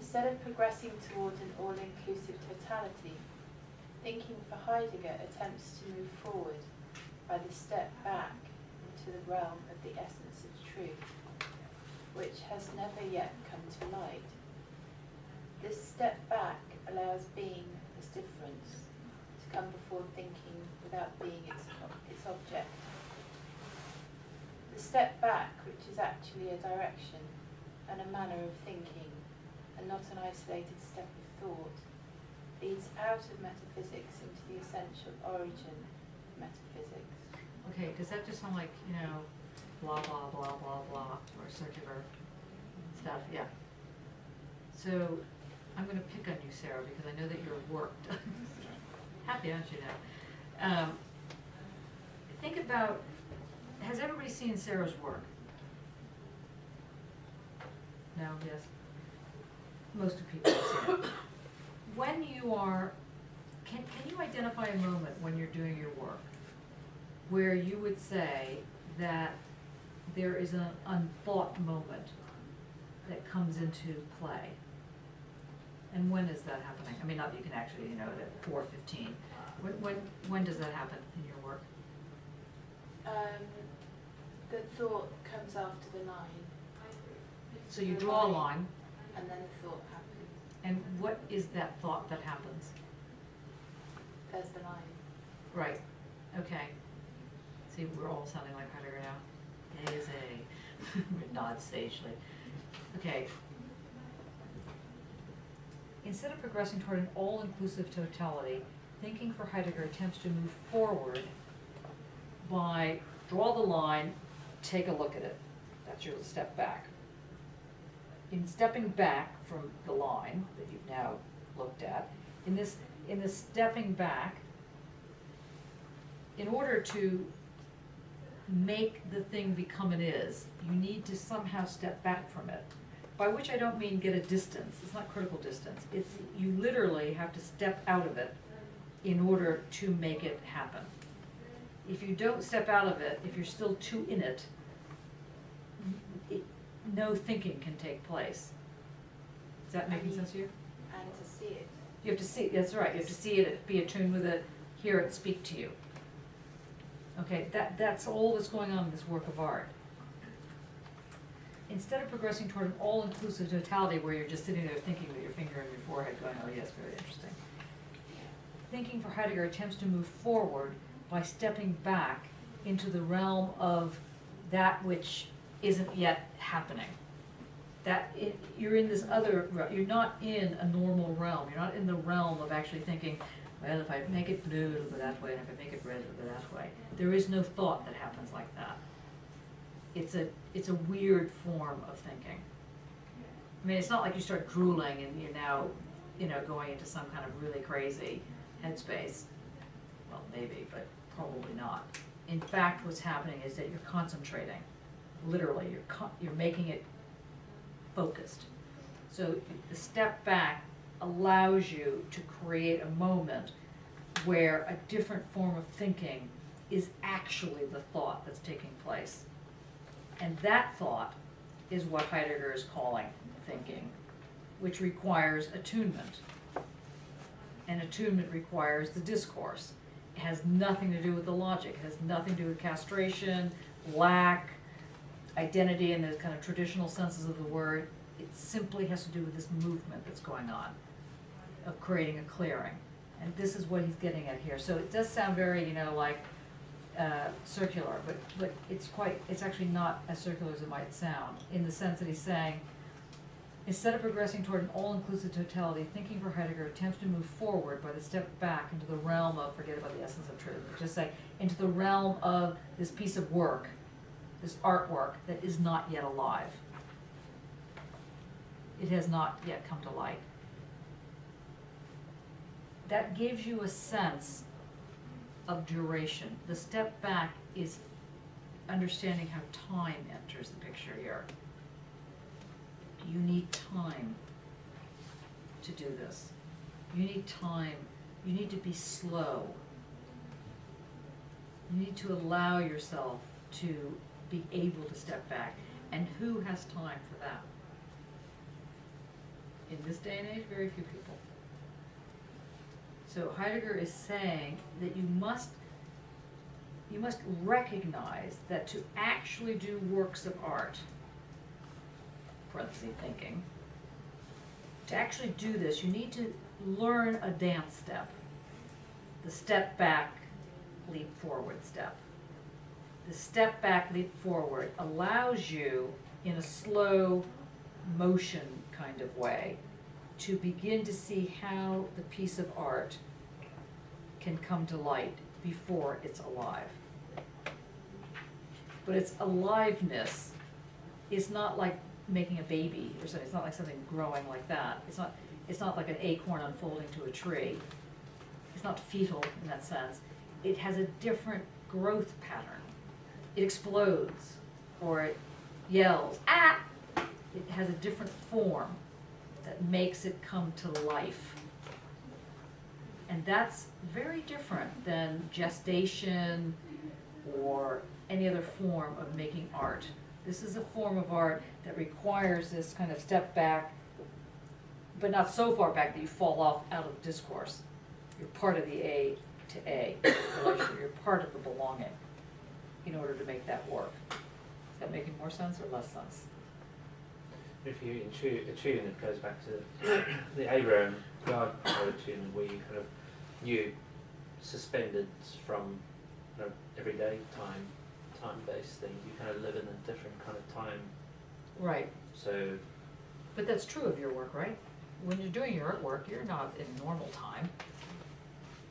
Instead of progressing towards an all-inclusive totality, thinking for Heidegger attempts to move forward by the step back into the realm of the essence of truth, which has never yet come to light. This step back allows being as difference to come before thinking without being its object. The step back, which is actually a direction and a manner of thinking, and not an isolated step of thought, leads out of metaphysics into the essential origin of metaphysics. Okay, does that just sound like, you know, blah, blah, blah, blah, blah, or circular stuff? Yeah. So, I'm gonna pick on you, Sarah, because I know that you're worked. Happy, aren't you now? Think about, has everybody seen Sarah's work? No, yes? Most of people have seen it. When you are, can you identify a moment when you're doing your work where you would say that there is an unthought moment that comes into play? And when is that happening? I mean, not that you can actually, you know, at 4:15. When does that happen in your work? The thought comes after the line. So you draw a line. And then the thought happens. And what is that thought that happens? There's the line. Right, okay. See, we're all sounding like Heidegger now. A is A. We nod sagely. Okay. Instead of progressing toward an all-inclusive totality, thinking for Heidegger attempts to move forward by draw the line, take a look at it. That's your step back. In stepping back from the line that you've now looked at, in this stepping back, in order to make the thing become it is, you need to somehow step back from it. By which I don't mean get a distance. It's not critical distance. It's you literally have to step out of it in order to make it happen. If you don't step out of it, if you're still too in it, no thinking can take place. Is that making sense to you? And to see it. You have to see, that's right, you have to see it, be attuned with it, hear it, speak to you. Okay, that's all that's going on in this work of art. Instead of progressing toward an all-inclusive totality where you're just sitting there thinking with your finger on your forehead going, oh yes, very interesting. Thinking for Heidegger attempts to move forward by stepping back into the realm of that which isn't yet happening. You're in this other, you're not in a normal realm. You're not in the realm of actually thinking, well, if I make it blue, it'll go that way, and if I make it red, it'll go that way. There is no thought that happens like that. It's a weird form of thinking. I mean, it's not like you start drooling and you're now, you know, going into some kind of really crazy headspace. Well, maybe, but probably not. In fact, what's happening is that you're concentrating. Literally, you're making it focused. So the step back allows you to create a moment where a different form of thinking is actually the thought that's taking place. And that thought is what Heidegger is calling thinking, which requires attunement. And attunement requires the discourse. It has nothing to do with the logic. It has nothing to do with castration, lack, identity in the kind of traditional senses of the word. It simply has to do with this movement that's going on of creating a clearing. And this is what he's getting at here. So it does sound very, you know, like circular, but it's actually not as circular as it might sound, in the sense that he's saying, instead of progressing toward an all-inclusive totality, thinking for Heidegger attempts to move forward by the step back into the realm of, forget about the essence of truth, but just say, into the realm of this piece of work, this artwork that is not yet alive. It has not yet come to light. That gives you a sense of duration. The step back is understanding how time enters the picture here. You need time to do this. You need time. You need to be slow. You need to allow yourself to be able to step back. And who has time for that? In this day and age, very few people. So Heidegger is saying that you must recognize that to actually do works of art, parenthesis thinking, to actually do this, you need to learn a dance step. The step back, leap forward step. The step back, leap forward allows you, in a slow motion kind of way, to begin to see how the piece of art can come to light before it's alive. But its aliveness is not like making a baby or something. It's not like something growing like that. It's not like an acorn unfolding to a tree. It's not fetal in that sense. It has a different growth pattern. It explodes, or it yells, ah! It has a different form that makes it come to life. And that's very different than gestation or any other form of making art. This is a form of art that requires this kind of step back, but not so far back that you fall off out of discourse. You're part of the A to A relationship. You're part of the belonging in order to make that work. Is that making more sense or less sense? If you attune, it goes back to the Abraham God attunement, where you kind of suspended from everyday time-based thing. You kind of live in a different kind of time. Right. So. But that's true of your work, right? When you're doing your artwork, you're not in normal time.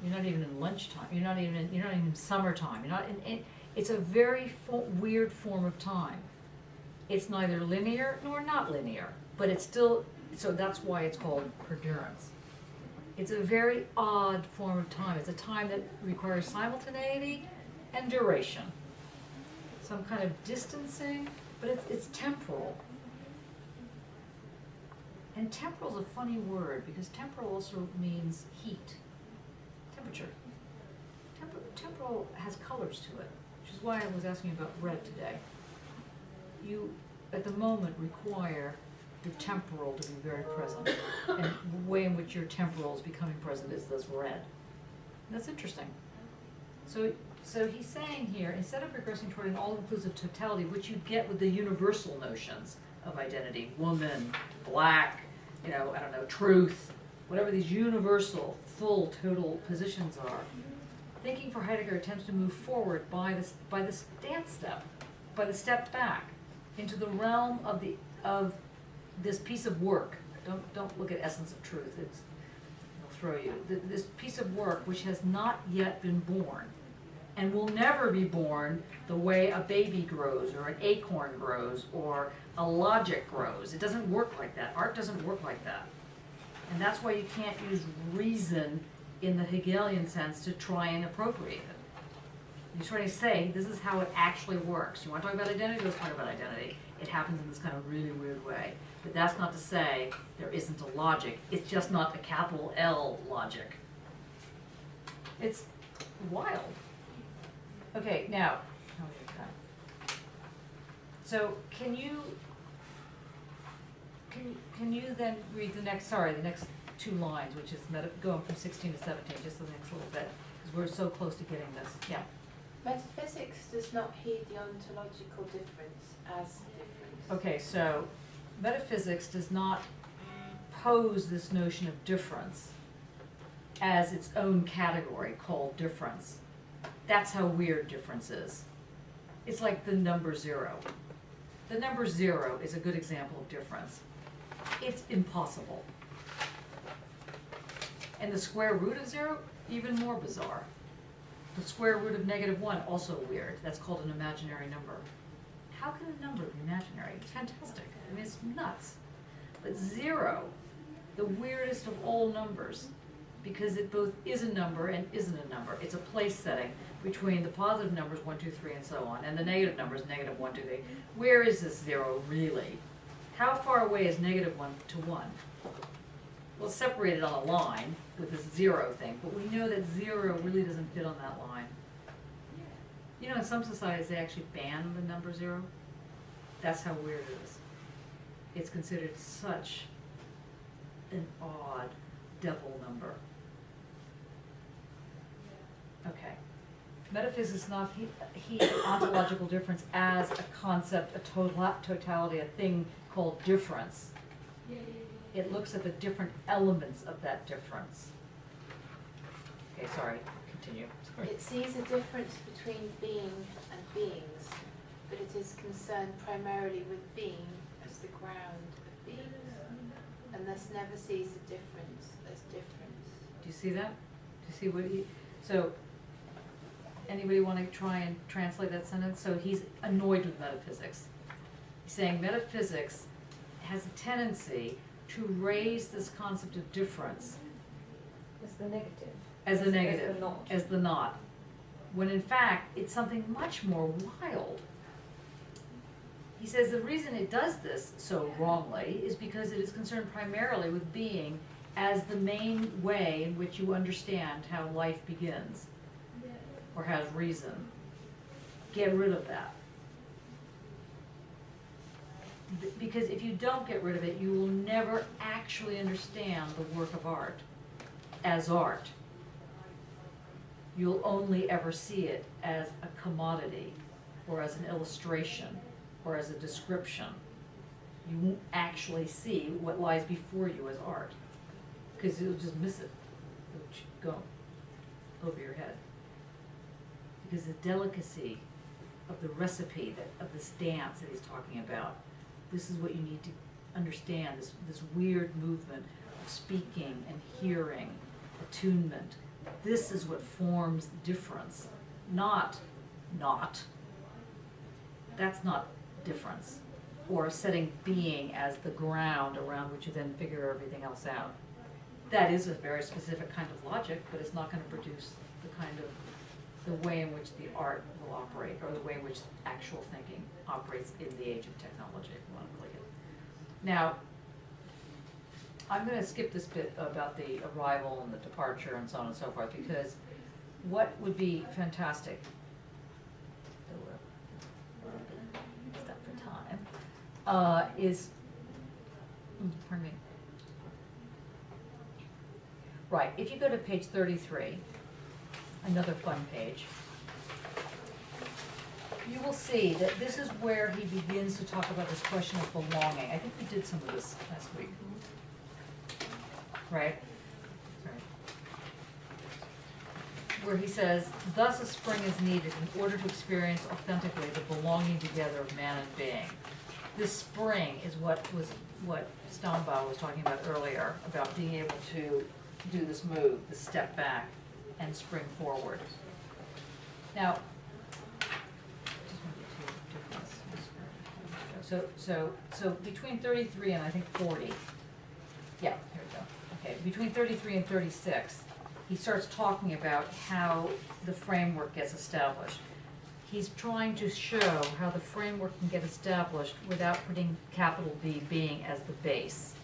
You're not even in lunchtime. You're not even in summertime. You're not in. It's a very weird form of time. It's neither linear nor not linear, but it's still. So that's why it's called perdurance. It's a very odd form of time. It's a time that requires simultaneity and duration. Some kind of distancing, but it's temporal. And temporal is a funny word because temporal also means heat, temperature. Temporal has colors to it, which is why I was asking about red today. You, at the moment, require the temporal to be very present. And the way in which your temporal is becoming present is this red. And that's interesting. So he's saying here, instead of regressing toward an all-inclusive totality, which you get with the universal notions of identity, woman, black, I don't know, truth, whatever these universal, full, total positions are, thinking for Heidegger attempts to move forward by the dance step, by the step back, into the realm of this piece of work. Don't look at essence of truth. It'll throw you. This piece of work which has not yet been born, and will never be born the way a baby grows, or an acorn grows, or a logic grows. It doesn't work like that. Art doesn't work like that. And that's why you can't use reason in the Hegelian sense to try and appropriate it. You're trying to say, this is how it actually works. You want to talk about identity? Let's talk about identity. It happens in this kind of really weird way. But that's not to say there isn't a logic. It's just not a capital L logic. It's wild. Okay, now, so can you then read the next two lines, which is going from 16 to 17, just the next little bit, because we're so close to getting this. Yeah. Metaphysics does not heed the ontological difference as difference. Okay, so metaphysics does not pose this notion of difference as its own category called difference. That's how weird difference is. It's like the number 0. The number 0 is a good example of difference. It's impossible. And the square root of 0, even more bizarre. The square root of -1, also weird. That's called an imaginary number. How can a number be imaginary? It's fantastic. I mean, it's nuts. But 0, the weirdest of all numbers, because it both is a number and isn't a number. It's a place setting between the positive numbers 1, 2, 3, and so on, and the negative numbers -1, 2, 3. Where is this 0 really? How far away is -1 to 1? Well, it's separated on a line with this 0 thing, but we know that 0 really doesn't fit on that line. You know, in some societies they actually ban the number 0. That's how weird it is. It's considered such an odd devil number. Okay. Metaphysics is not ontological difference as a concept, a totality, a thing called difference. It looks at the different elements of that difference. Okay, sorry, continue. Sorry. It sees a difference between being and beings, but it is concerned primarily with being as the ground of beings, and thus never sees a difference as difference. Do you see that? Do you see what he, so, anybody want to try and translate that sentence? So he's annoyed with metaphysics. He's saying metaphysics has a tendency to raise this concept of difference As the negative. as a negative, As the not. as the not, when in fact it's something much more wild. He says the reason it does this so wrongly is because it is concerned primarily with being as the main way in which you understand how life begins or has reason. Get rid of that. Because if you don't get rid of it, you will never actually understand the work of art as art. You'll only ever see it as a commodity, or as an illustration, or as a description. You won't actually see what lies before you as art, because you'll just miss it. It'll go over your head. Because the delicacy of the recipe, of this dance that he's talking about, this is what you need to understand, this weird movement of speaking and hearing, attunement. This is what forms difference, not. That's not difference. Or setting being as the ground around which you then figure everything else out. That is a very specific kind of logic, but it's not going to produce the kind of, the way in which the art will operate, or the way in which actual thinking operates in the age of technology, if you want to click it. Now, I'm going to skip this bit about the arrival and the departure and so on and so forth, because what would be fantastic, step for time, is, pardon me. Right, if you go to page 33, another fun page, you will see that this is where he begins to talk about this question of belonging. I think we did some of this last week. Right? Sorry. Where he says, thus a spring is needed in order to experience authentically the belonging together of man and being. This spring is what Stonebauer was talking about earlier, about being able to do this move, the step back and spring forward. Now, so between 33 and I think 40, yeah, here we go. Okay, between 33 and 36, he starts talking about how the framework gets established. He's trying to show how the framework can get established without putting capital B, being, as the base.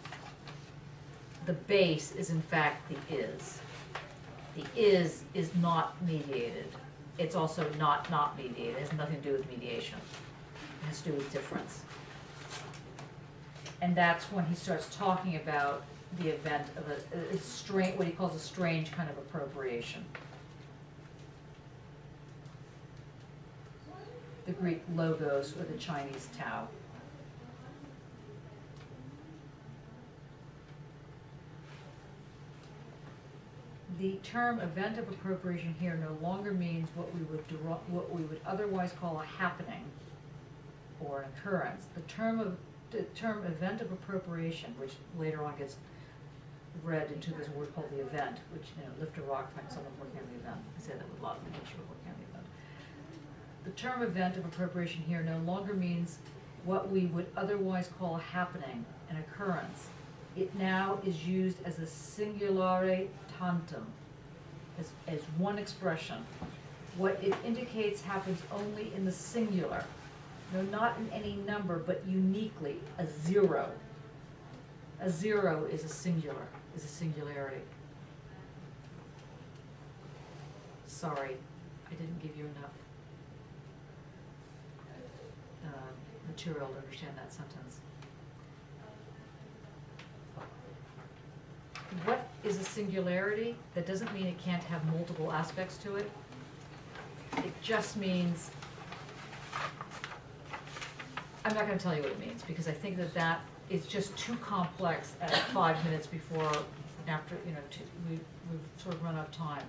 The base is in fact the is. The is not mediated. It's also not mediated. It has nothing to do with mediation. It has to do with difference. And that's when he starts talking about the event of a strange, what he calls a strange kind of appropriation. The Greek logos or the Chinese Tao. The term event of appropriation here no longer means what we would otherwise call a happening or an occurrence. The term event of appropriation, which later on gets read into this word called the event, which, lift a rock, find someone working on the event. I say that with a lot of people working on the event. The term event of appropriation here no longer means what we would otherwise call a happening, an occurrence. It now is used as a singulare tantum, as one expression. What it indicates happens only in the singular. No, not in any number, but uniquely, a zero. A zero is a singular, is a singularity. Sorry, I didn't give you enough material to understand that sentence. is a singularity, that doesn't mean it can't have multiple aspects to it. It just means, I'm not gonna tell you what it means, because I think that that is just too complex at 5 minutes before, after, you know, we've sort of run out of time.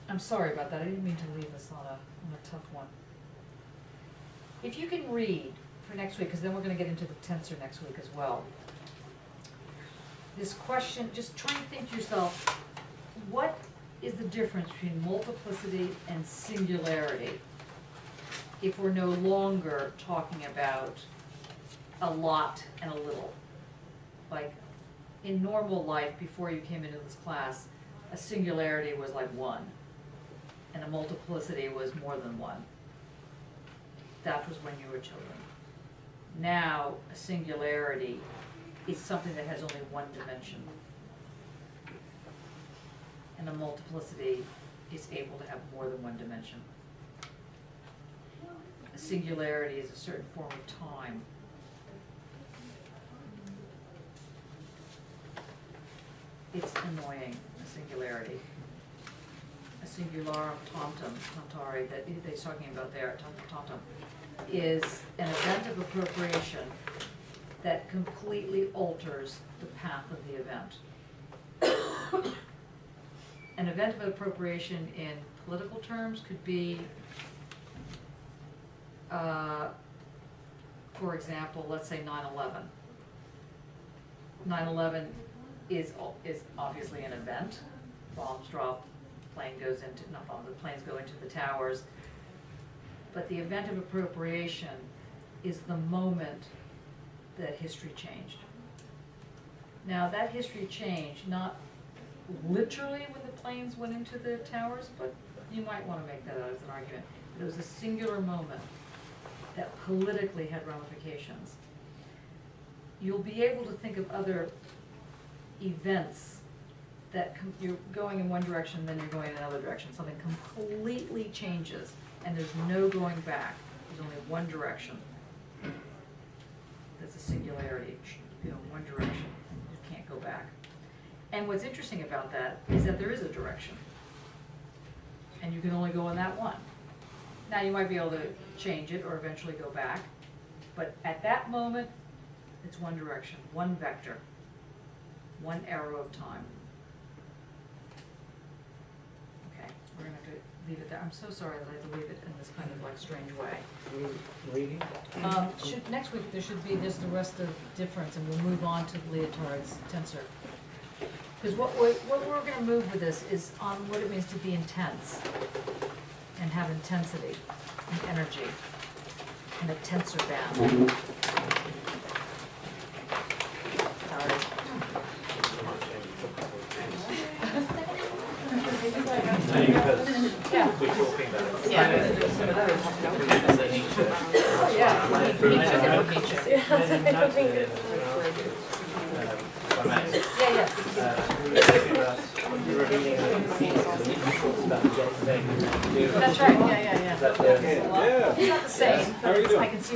I'm sorry about that, I didn't mean to leave us on a tough one. If you can read for next week, because then we're gonna get into the tensor next week as well. This question, just try and think to yourself, what is the difference between multiplicity and singularity if we're no longer talking about a lot and a little? Like, in normal life, before you came into this class, a singularity was like one, and a multiplicity was more than one. That was when you were children. Now, a singularity is something that has only one dimension. And a multiplicity is able to have more than one dimension. A singularity is a certain form of time. It's annoying, a singularity. A singularum tantum, tantare, that he's talking about there, tantum, is an event of appropriation that completely alters the path of the event. An event of appropriation in political terms could be, for example, let's say 9/11. 9/11 is obviously an event. Bombs drop, plane goes into, not bombs, the planes go into the towers. But the event of appropriation is the moment that history changed. Now, that history changed, not literally when the planes went into the towers, but you might want to make that out as an argument. It was a singular moment that politically had ramifications. You'll be able to think of other events that you're going in one direction, then you're going in another direction. Something completely changes, and there's no going back. There's only one direction. That's a singularity. You know, one direction. You can't go back. And what's interesting about that is that there is a direction, and you can only go in that one. Now, you might be able to change it or eventually go back, but at that moment, it's one direction, one vector, one arrow of time. Okay, we're going to have to leave it there. I'm so sorry that I have to leave it in this kind of like strange way. Reading? Next week there should be just the rest of difference, and we'll move on to Leotard's tensor. Because what we're going to move with this is on what it means to be intense and have intensity and energy and a tensor band. Sorry. Yeah. We're talking about it. Yeah. Yeah. Yeah. You were reading That's right. Yeah. Is that the, It's not the same. How are you doing? I can see